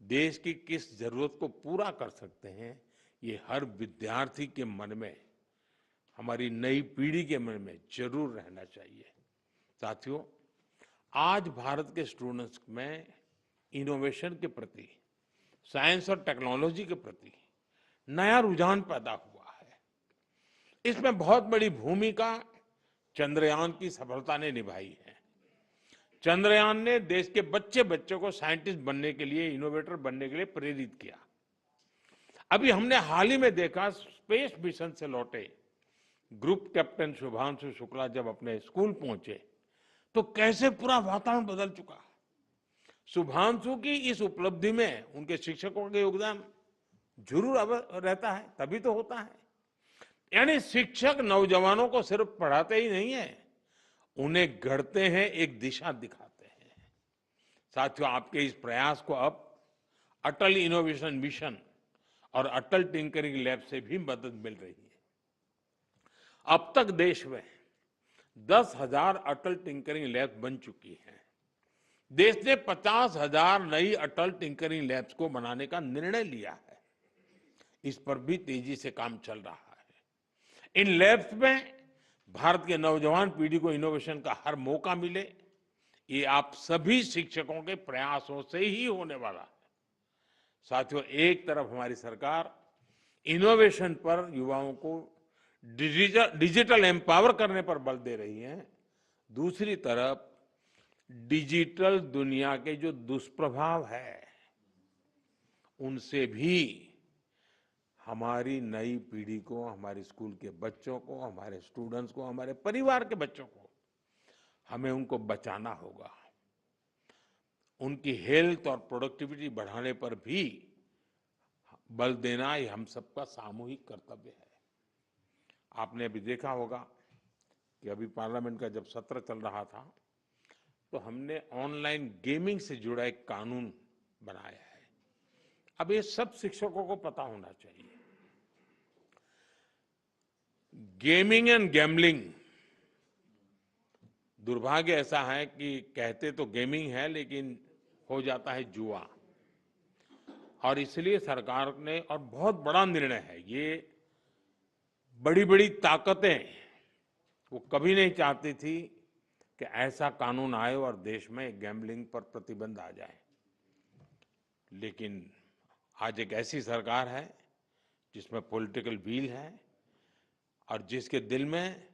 देश की किस जरूरत को पूरा कर सकते हैं, ये हर विद्यार्थी के मन में, हमारी नई पीढ़ी के मन में जरूर रहना चाहिए। साथियों, आज भारत के स्टूडेंट्स में इनोवेशन के प्रति, साइंस और टेक्नोलॉजी के प्रति नया रुझान पैदा हुआ है। इसमें बहुत बड़ी भूमिका चंद्रयान की सफलता ने निभाई है। चंद्रयान ने देश के बच्चों को साइंटिस्ट बनने के लिए, इनोवेटर बनने के लिए प्रेरित किया। अभी हमने हाल ही में देखा, स्पेस मिशन से लौटे ग्रुप कैप्टन शुभांशु शुक्ला जब अपने स्कूल पहुंचे तो कैसे पूरा वातावरण बदल चुका। शुभांशु की इस उपलब्धि में उनके शिक्षकों का योगदान जरूर रहता है, तभी तो होता है। यानी शिक्षक नौजवानों को सिर्फ पढ़ाते ही नहीं है, उन्हें गढ़ते हैं, एक दिशा दिखाते हैं। साथियों, आपके इस प्रयास को अब अटल इनोवेशन मिशन और अटल टिंकरिंग लैब से भी मदद मिल रही है। अब तक देश में 10,000 अटल टिंकरिंग लैब बन चुकी हैं। देश ने 50,000 नई अटल टिंकरिंग लैब्स को बनाने का निर्णय लिया है। इस पर भी तेजी से काम चल रहा है। इन लैब्स में भारत के नौजवान पीढ़ी को इनोवेशन का हर मौका मिले, ये आप सभी शिक्षकों के प्रयासों से ही होने वाला है। साथियों, एक तरफ हमारी सरकार इनोवेशन पर युवाओं को डिजिटल एम्पावर करने पर बल दे रही है, दूसरी तरफ डिजिटल दुनिया के जो दुष्प्रभाव है उनसे भी हमारी नई पीढ़ी को, हमारे स्कूल के बच्चों को, हमारे स्टूडेंट्स को, हमारे परिवार के बच्चों को, हमें उनको बचाना होगा। उनकी हेल्थ और प्रोडक्टिविटी बढ़ाने पर भी बल देना ये हम सबका सामूहिक कर्तव्य है। आपने अभी देखा होगा कि अभी पार्लियामेंट का जब सत्र चल रहा था तो हमने ऑनलाइन गेमिंग से जुड़ा एक कानून बनाया है। अब ये सब शिक्षकों को पता होना चाहिए। गेमिंग एंड गैम्बलिंग, दुर्भाग्य ऐसा है कि कहते तो गेमिंग है लेकिन हो जाता है जुआ। और इसलिए सरकार ने, और बहुत बड़ा निर्णय है ये, बड़ी बड़ी ताकतें वो कभी नहीं चाहती थी कि ऐसा कानून आए और देश में गैम्बलिंग पर प्रतिबंध आ जाए। लेकिन आज एक ऐसी सरकार है जिसमें पॉलिटिकल विल है और जिसके दिल में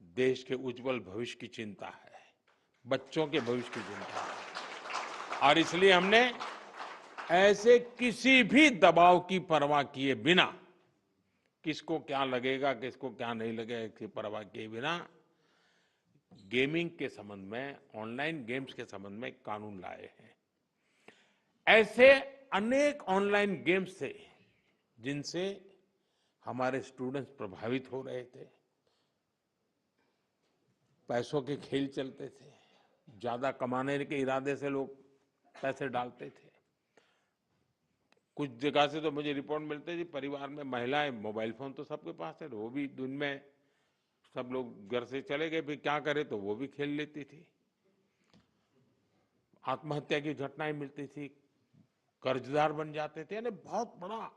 देश के उज्जवल भविष्य की चिंता है, बच्चों के भविष्य की चिंता है। और इसलिए हमने ऐसे किसी भी दबाव की परवाह किए बिना, किसको क्या लगेगा, किसको क्या नहीं लगेगा, इसकी परवाह किए बिना गेमिंग के संबंध में, ऑनलाइन गेम्स के संबंध में कानून लाए हैं। ऐसे अनेक ऑनलाइन गेम्स थे जिनसे हमारे स्टूडेंट्स प्रभावित हो रहे थे। पैसों के खेल चलते थे, ज्यादा कमाने के इरादे से लोग पैसे डालते थे। कुछ जगह से तो मुझे रिपोर्ट मिलते थी, परिवार में महिलाएं, मोबाइल फोन तो सबके पास है, वो भी दिन में सब लोग घर से चले गए, फिर क्या करे तो वो भी खेल लेती थी। आत्महत्या की घटनाएं मिलती थी, कर्जदार बन जाते थे। यानी बहुत बड़ा,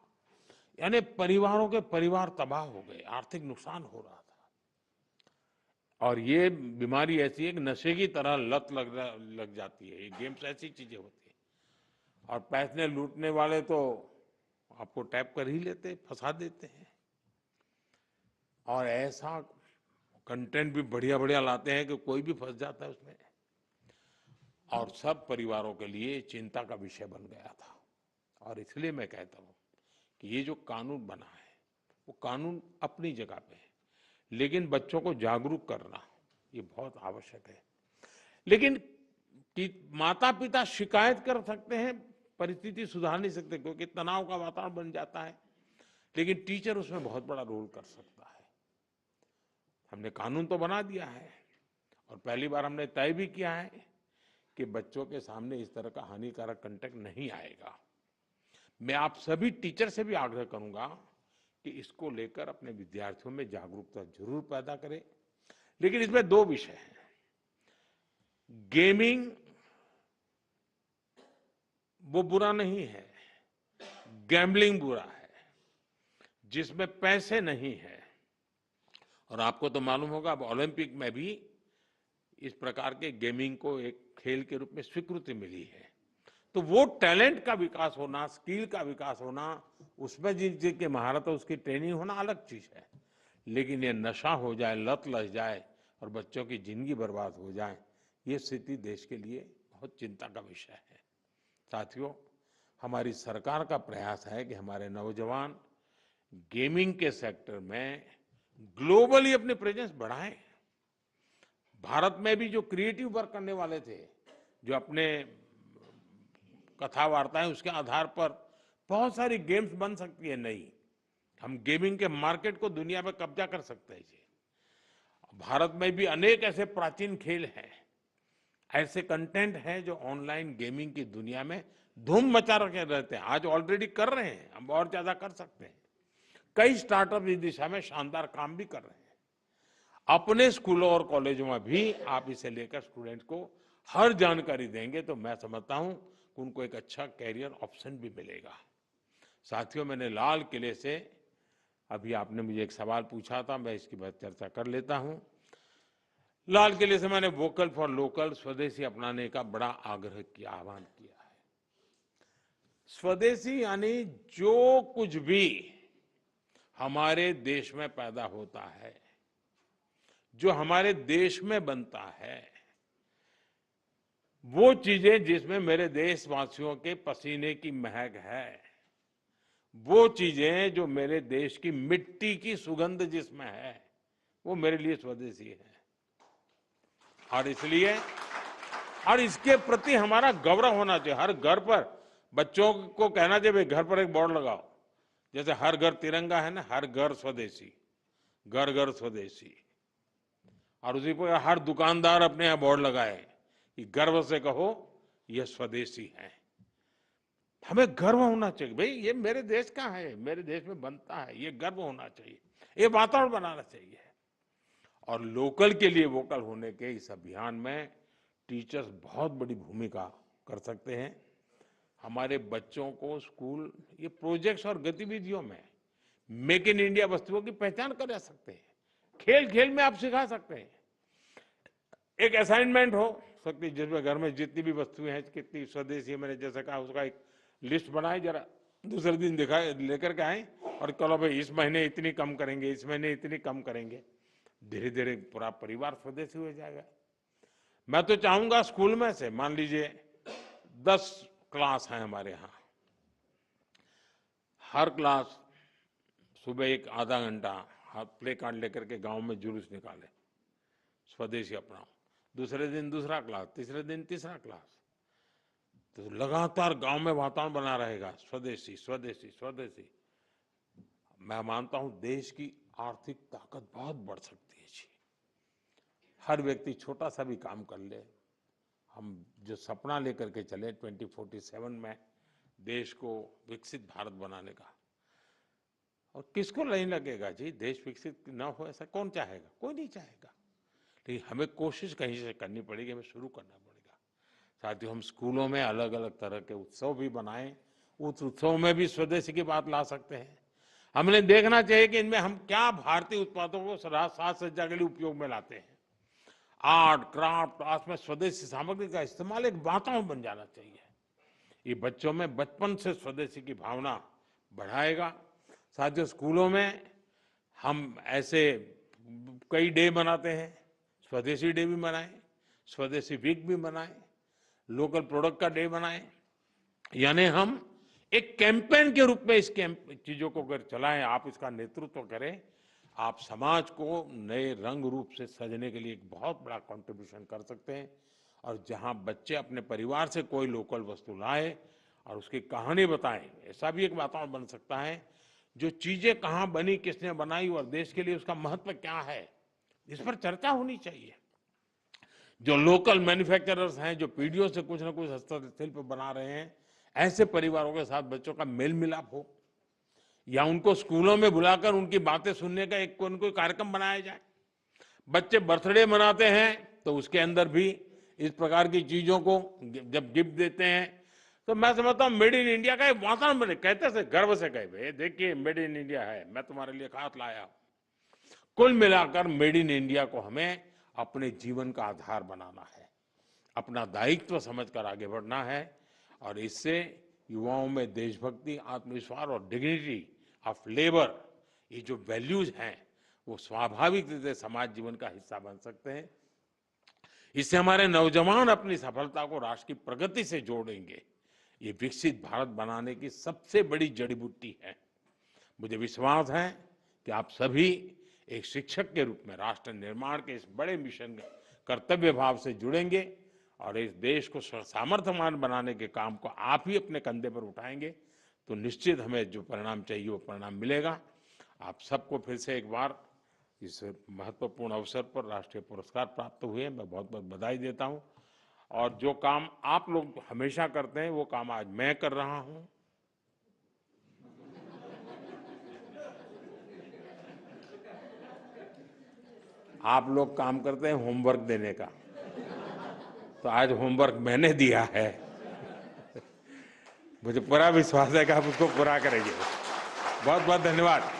यानी परिवारों के परिवार तबाह हो गए, आर्थिक नुकसान हो रहा था। और ये बीमारी ऐसी है कि नशे की तरह लत लग जाती है। ये गेम्स ऐसी चीजें होती है और पैसे लूटने वाले तो आपको टैप कर ही लेते, फंसा देते हैं। और ऐसा कंटेंट भी बढ़िया बढ़िया लाते हैं कि कोई भी फंस जाता है उसमें। और सब परिवारों के लिए चिंता का विषय बन गया था। और इसलिए मैं कहता हूं कि ये जो कानून बना है वो कानून अपनी जगह पे है, लेकिन बच्चों को जागरूक करना ये बहुत आवश्यक है। लेकिन माता पिता शिकायत कर सकते हैं, परिस्थिति सुधार नहीं सकते क्योंकि तनाव का वातावरण बन जाता है, लेकिन टीचर उसमें बहुत बड़ा रोल कर सकता है। हमने कानून तो बना दिया है और पहली बार हमने तय भी किया है कि बच्चों के सामने इस तरह का हानिकारक कंटेंट नहीं आएगा। मैं आप सभी टीचर से भी आग्रह करूंगा कि इसको लेकर अपने विद्यार्थियों में जागरूकता जरूर पैदा करें। लेकिन इसमें दो विषय हैं। गेमिंग वो बुरा नहीं है, गैम्बलिंग बुरा है, जिसमें पैसे नहीं है। और आपको तो मालूम होगा अब ओलंपिक में भी इस प्रकार के गेमिंग को एक खेल के रूप में स्वीकृति मिली है। तो वो टैलेंट का विकास होना, स्किल का विकास होना, उसमें जिनकी महारत है उसकी ट्रेनिंग होना अलग चीज है। लेकिन ये नशा हो जाए, लत लग जाए और बच्चों की जिंदगी बर्बाद हो जाए, ये स्थिति देश के लिए बहुत चिंता का विषय है। साथियों, हमारी सरकार का प्रयास है कि हमारे नौजवान गेमिंग के सेक्टर में ग्लोबली अपनी प्रेजेंस बढ़ाएं। भारत में भी जो क्रिएटिव वर्क करने वाले थे, जो अपने कथा वार्ताएं उसके आधार पर बहुत सारी गेम्स बन सकती है नई, हम गेमिंग के मार्केट को दुनिया में कब्जा कर सकते हैं जी। भारत में भी अनेक ऐसे प्राचीन खेल हैं, ऐसे कंटेंट हैं जो ऑनलाइन गेमिंग की दुनिया में धूम मचा रखे रहते हैं। आज ऑलरेडी कर रहे हैं, हम और ज्यादा कर सकते हैं। कई स्टार्टअप इस दिशा में शानदार काम भी कर रहे हैं। अपने स्कूलों और कॉलेजों में भी आप इसे लेकर स्टूडेंट्स को हर जानकारी देंगे तो मैं समझता हूं कि उनको एक अच्छा कैरियर ऑप्शन भी मिलेगा। साथियों, मैंने लाल किले से, अभी आपने मुझे एक सवाल पूछा था, मैं इसकी बात चर्चा कर लेता हूं। लाल किले से मैंने वोकल फॉर लोकल, स्वदेशी अपनाने का बड़ा आग्रह किया, आह्वान किया है। स्वदेशी यानी जो कुछ भी हमारे देश में पैदा होता है, जो हमारे देश में बनता है, वो चीजें जिसमें मेरे देशवासियों के पसीने की महक है, वो चीजें जो मेरे देश की मिट्टी की सुगंध जिसमें है, वो मेरे लिए स्वदेशी है। और इसलिए और इसके प्रति हमारा गौरव होना चाहिए। हर घर पर बच्चों को कहना चाहिए, घर पर एक बोर्ड लगाओ, जैसे हर घर तिरंगा है ना, हर घर स्वदेशी, घर घर स्वदेशी। और उसी पर हर दुकानदार अपने यहाँ बोर्ड लगाए कि गर्व से कहो ये स्वदेशी है। हमें गर्व होना चाहिए, भाई ये मेरे देश का है, मेरे देश में बनता है, ये गर्व होना चाहिए, ये वातावरण बनाना चाहिए। और लोकल के लिए वोकल होने के इस अभियान में टीचर्स बहुत बड़ी भूमिका कर सकते हैं। हमारे बच्चों को स्कूल ये प्रोजेक्ट्स और गतिविधियों में मेक इन इंडिया वस्तुओं की पहचान करा सकते हैं। खेल खेल में आप सिखा सकते हैं। एक असाइनमेंट हो सकती है जिसमें घर में जितनी भी वस्तुएं हैं, कितनी स्वदेशी, मैंने जैसे कहा उसका एक लिस्ट बनाए, जरा दूसरे दिन दिखाए, लेकर के आए और चलो भाई इस महीने इतनी कम करेंगे, इस महीने इतनी कम करेंगे। धीरे धीरे पूरा परिवार स्वदेशी हो जाएगा। मैं तो चाहूंगा स्कूल में से, मान लीजिए 10 क्लास है हमारे यहाँ, हर क्लास सुबह एक आधा घंटा प्ले कार्ड लेकर के गांव में जुलूस निकाले, स्वदेशी अपनाओ। दूसरे दिन दूसरा क्लास, तीसरे दिन तीसरा क्लास, तो लगातार गांव में वातावरण बना रहेगा स्वदेशी स्वदेशी स्वदेशी। मैं मानता हूं देश की आर्थिक ताकत बहुत बढ़ सकती है जी। हर व्यक्ति छोटा सा भी काम कर ले, हम जो सपना लेकर के चले 2047 में देश को विकसित भारत बनाने का, और किसको नहीं लगेगा जी देश विकसित न हो, ऐसा कौन चाहेगा? कोई नहीं चाहेगा। लेकिन हमें कोशिश कहीं से करनी पड़ेगी, हमें शुरू करना पड़ेगा। साथियों, हम स्कूलों में अलग अलग तरह के उत्सव भी बनाएं, उस उत्सव में भी स्वदेशी की बात ला सकते हैं। हमने देखना चाहिए कि इनमें हम क्या भारतीय उत्पादों को साज सज्जा के लिए उपयोग में लाते हैं। आर्ट क्राफ्ट, आज में स्वदेशी सामग्री का इस्तेमाल एक वातावरण बन जाना चाहिए। ये बच्चों में बचपन से स्वदेशी की भावना बढ़ाएगा। साथियों, स्कूलों में हम ऐसे कई डे मनाते हैं, स्वदेशी डे भी मनाएं, स्वदेशी वीक भी मनाएं, लोकल प्रोडक्ट का डे मनाएं। यानी हम एक कैंपेन के रूप में इस चीजों को अगर चलाएं, आप इसका नेतृत्व करें, आप समाज को नए रंग रूप से सजने के लिए एक बहुत बड़ा कंट्रीब्यूशन कर सकते हैं। और जहां बच्चे अपने परिवार से कोई लोकल वस्तु लाए और उसकी कहानी बताएं, ऐसा भी एक वातावरण बन सकता है। जो चीजें कहाँ बनी, किसने बनाई और देश के लिए उसका महत्व क्या है, इस पर चर्चा होनी चाहिए। जो लोकल मैन्युफैक्चरर्स हैं, जो पीढ़ियों से कुछ न कुछ हस्तशिल्प बना रहे हैं, ऐसे परिवारों के साथ बच्चों का मेल मिलाप हो, या उनको स्कूलों में बुलाकर उनकी बातें सुनने का एक कोई कार्यक्रम बनाया जाए। बच्चे बर्थडे मनाते हैं तो उसके अंदर भी इस प्रकार की चीजों को जब गिफ्ट देते हैं तो मैं समझता हूँ मेड इन इंडिया का एक वातावरण बने। कहते से गर्व से कहे, भाई देखिए मेड इन इंडिया है, मैं तुम्हारे लिए खास लाया हूं। कुल मिलाकर मेड इन इंडिया को हमें अपने जीवन का आधार बनाना है, अपना दायित्व समझकर आगे बढ़ना है। और इससे युवाओं में देशभक्ति, आत्मविश्वास और डिग्निटी ऑफ लेबर, ये जो वैल्यूज हैं वो स्वाभाविक रूप से समाज जीवन का हिस्सा बन सकते हैं। इससे हमारे नौजवान अपनी सफलता को राष्ट्र की प्रगति से जोड़ेंगे। ये विकसित भारत बनाने की सबसे बड़ी जड़ी बूटी है। मुझे विश्वास है कि आप सभी एक शिक्षक के रूप में राष्ट्र निर्माण के इस बड़े मिशन में कर्तव्य भाव से जुड़ेंगे और इस देश को सामर्थ्यवान बनाने के काम को आप ही अपने कंधे पर उठाएंगे तो निश्चित हमें जो परिणाम चाहिए वो परिणाम मिलेगा। आप सबको फिर से एक बार इस महत्वपूर्ण अवसर पर राष्ट्रीय पुरस्कार प्राप्त हुए, मैं बहुत बहुत बधाई देता हूं। और जो काम आप लोग हमेशा करते हैं वो काम आज मैं कर रहा हूं। आप लोग काम करते हैं होमवर्क देने का, तो आज होमवर्क मैंने दिया है। मुझे पूरा विश्वास है कि आप उसको पूरा करेंगे। बहुत बहुत धन्यवाद।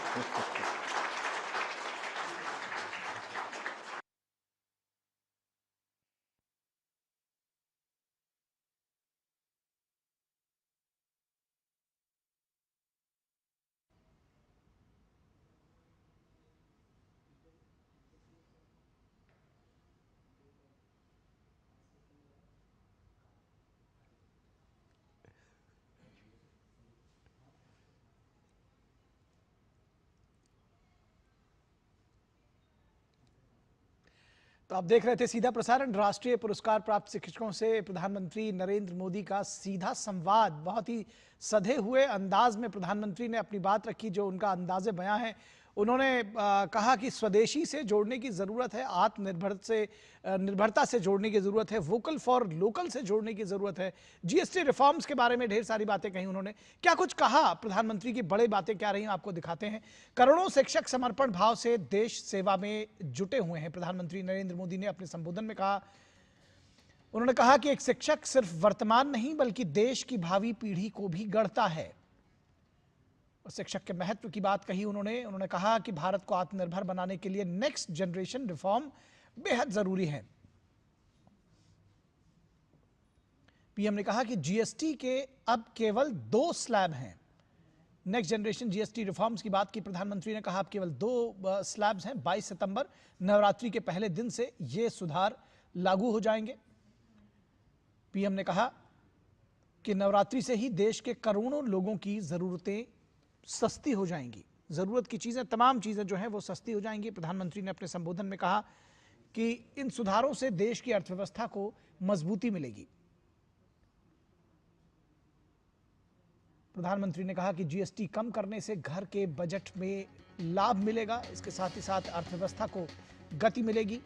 तो आप देख रहे थे सीधा प्रसारण। राष्ट्रीय पुरस्कार प्राप्त शिक्षकों से प्रधानमंत्री नरेंद्र मोदी का सीधा संवाद। बहुत ही सधे हुए अंदाज में प्रधानमंत्री ने अपनी बात रखी। जो उनका अंदाजे बयां है, उन्होंने कहा कि स्वदेशी से जोड़ने की जरूरत है, निर्भरता से जोड़ने की जरूरत है, वोकल फॉर लोकल से जोड़ने की जरूरत है। जीएसटी रिफॉर्म्स के बारे में ढेर सारी बातें कही उन्होंने। क्या कुछ कहा प्रधानमंत्री की बड़ी बातें क्या रही, आपको दिखाते हैं। करोड़ों शिक्षक समर्पण भाव से देश सेवा में जुटे हुए हैं। प्रधानमंत्री नरेंद्र मोदी ने अपने संबोधन में कहा, उन्होंने कहा कि एक शिक्षक सिर्फ वर्तमान नहीं बल्कि देश की भावी पीढ़ी को भी गढ़ता है। शिक्षक के महत्व की बात कही उन्होंने कहा कि भारत को आत्मनिर्भर बनाने के लिए नेक्स्ट जनरेशन रिफॉर्म बेहद जरूरी है। पीएम ने कहा कि जीएसटी के अब केवल 2 स्लैब हैं। नेक्स्ट जनरेशन जीएसटी रिफॉर्म्स की बात की प्रधानमंत्री ने कहा अब केवल 2 स्लैब्स हैं। 22 सितंबर नवरात्रि के पहले दिन से ये सुधार लागू हो जाएंगे। पीएम ने कहा कि नवरात्रि से ही देश के करोड़ों लोगों की जरूरतें सस्ती हो जाएंगी। जरूरत की चीजें, तमाम चीजें जो हैं वो सस्ती हो जाएंगी। प्रधानमंत्री ने अपने संबोधन में कहा कि इन सुधारों से देश की अर्थव्यवस्था को मजबूती मिलेगी। प्रधानमंत्री ने कहा कि जीएसटी कम करने से घर के बजट में लाभ मिलेगा, इसके साथ ही साथ अर्थव्यवस्था को गति मिलेगी।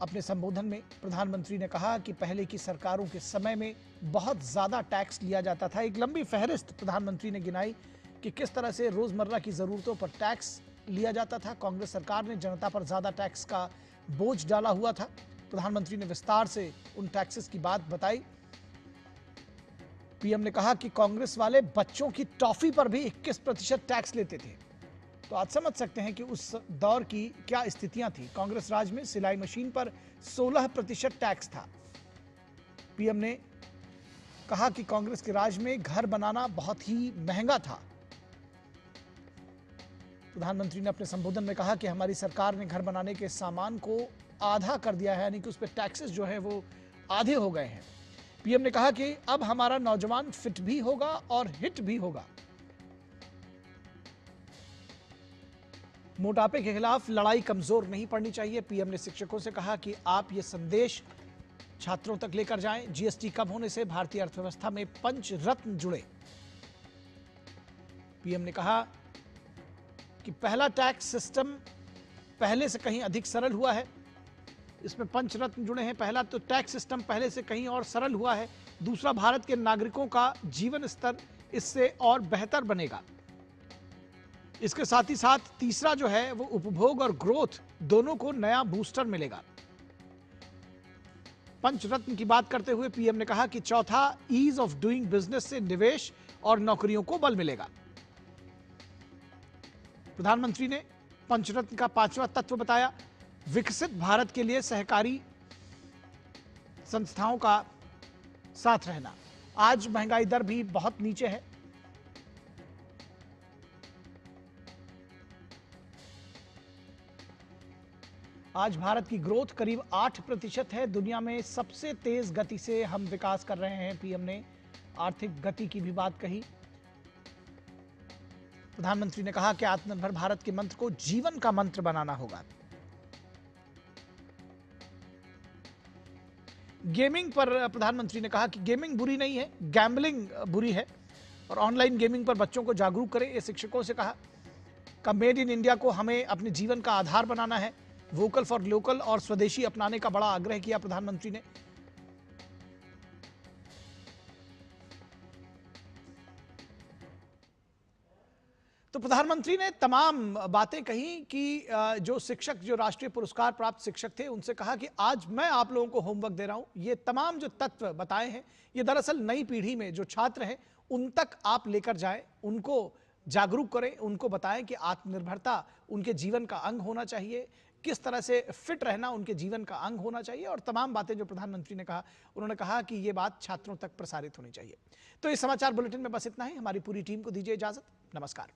अपने संबोधन में प्रधानमंत्री ने कहा कि पहले की सरकारों के समय में बहुत ज्यादा टैक्स लिया जाता था। एक लंबी फहरिस्त प्रधानमंत्री ने गिनाई कि किस तरह से रोजमर्रा की जरूरतों पर टैक्स लिया जाता था। कांग्रेस सरकार ने जनता पर ज्यादा टैक्स का बोझ डाला हुआ था। प्रधानमंत्री ने विस्तार से उन टैक्सेस की बात बताई। पीएम ने कहा कि कांग्रेस वाले बच्चों की टॉफी पर भी 21% टैक्स लेते थे। तो आप समझ सकते हैं कि उस दौर की क्या स्थितियां थी। कांग्रेस राज में सिलाई मशीन पर 16% टैक्स था। पीएम ने कहा कि कांग्रेस के राज में घर बनाना बहुत ही महंगा था। प्रधानमंत्री ने अपने संबोधन में कहा कि हमारी सरकार ने घर बनाने के सामान को आधा कर दिया है, यानी कि उस पर टैक्सेस जो है वो आधे हो गए हैं। पीएम ने कहा कि अब हमारा नौजवान फिट भी होगा और हिट भी होगा। मोटापे के खिलाफ लड़ाई कमजोर नहीं पड़नी चाहिए। पीएम ने शिक्षकों से कहा कि आप ये संदेश छात्रों तक लेकर जाएं। जीएसटी कम होने से भारतीय अर्थव्यवस्था में पंच रत्न जुड़े। पीएम ने कहा कि पहला टैक्स सिस्टम पहले से कहीं अधिक सरल हुआ है। इसमें पंच रत्न जुड़े हैं। पहला तो टैक्स सिस्टम पहले से कहीं और सरल हुआ है। दूसरा, भारत के नागरिकों का जीवन स्तर इससे और बेहतर बनेगा। इसके साथ ही साथ तीसरा जो है वो उपभोग और ग्रोथ दोनों को नया बूस्टर मिलेगा। पंचरत्न की बात करते हुए पीएम ने कहा कि चौथा, ईज ऑफ डूइंग बिजनेस से निवेश और नौकरियों को बल मिलेगा। प्रधानमंत्री ने पंचरत्न का 5वां तत्व बताया, विकसित भारत के लिए सहकारी संस्थाओं का साथ रहना। आज महंगाई दर भी बहुत नीचे है। आज भारत की ग्रोथ करीब 8% है। दुनिया में सबसे तेज गति से हम विकास कर रहे हैं। पीएम ने आर्थिक गति की भी बात कही। प्रधानमंत्री ने कहा कि आत्मनिर्भर भारत के मंत्र को जीवन का मंत्र बनाना होगा। गेमिंग पर प्रधानमंत्री ने कहा कि गेमिंग बुरी नहीं है, गैम्बलिंग बुरी है और ऑनलाइन गेमिंग पर बच्चों को जागरूक करें, ये शिक्षकों से कहा। मेड इन इंडिया को हमें अपने जीवन का आधार बनाना है। वोकल फॉर लोकल और स्वदेशी अपनाने का बड़ा आग्रह किया प्रधानमंत्री ने। तो प्रधानमंत्री ने तमाम बातें कही कि जो शिक्षक, जो राष्ट्रीय पुरस्कार प्राप्त शिक्षक थे, उनसे कहा कि आज मैं आप लोगों को होमवर्क दे रहा हूं। ये तमाम जो तत्व बताए हैं, ये दरअसल नई पीढ़ी में जो छात्र हैं उन तक आप लेकर जाएं, उनको जागरूक करें, उनको बताएं कि आत्मनिर्भरता उनके जीवन का अंग होना चाहिए, किस तरह से फिट रहना उनके जीवन का अंग होना चाहिए। और तमाम बातें जो प्रधानमंत्री ने कहा, उन्होंने कहा कि ये बात छात्रों तक प्रसारित होनी चाहिए। तो इस समाचार बुलेटिन में बस इतना ही। हमारी पूरी टीम को दीजिए इजाजत। नमस्कार।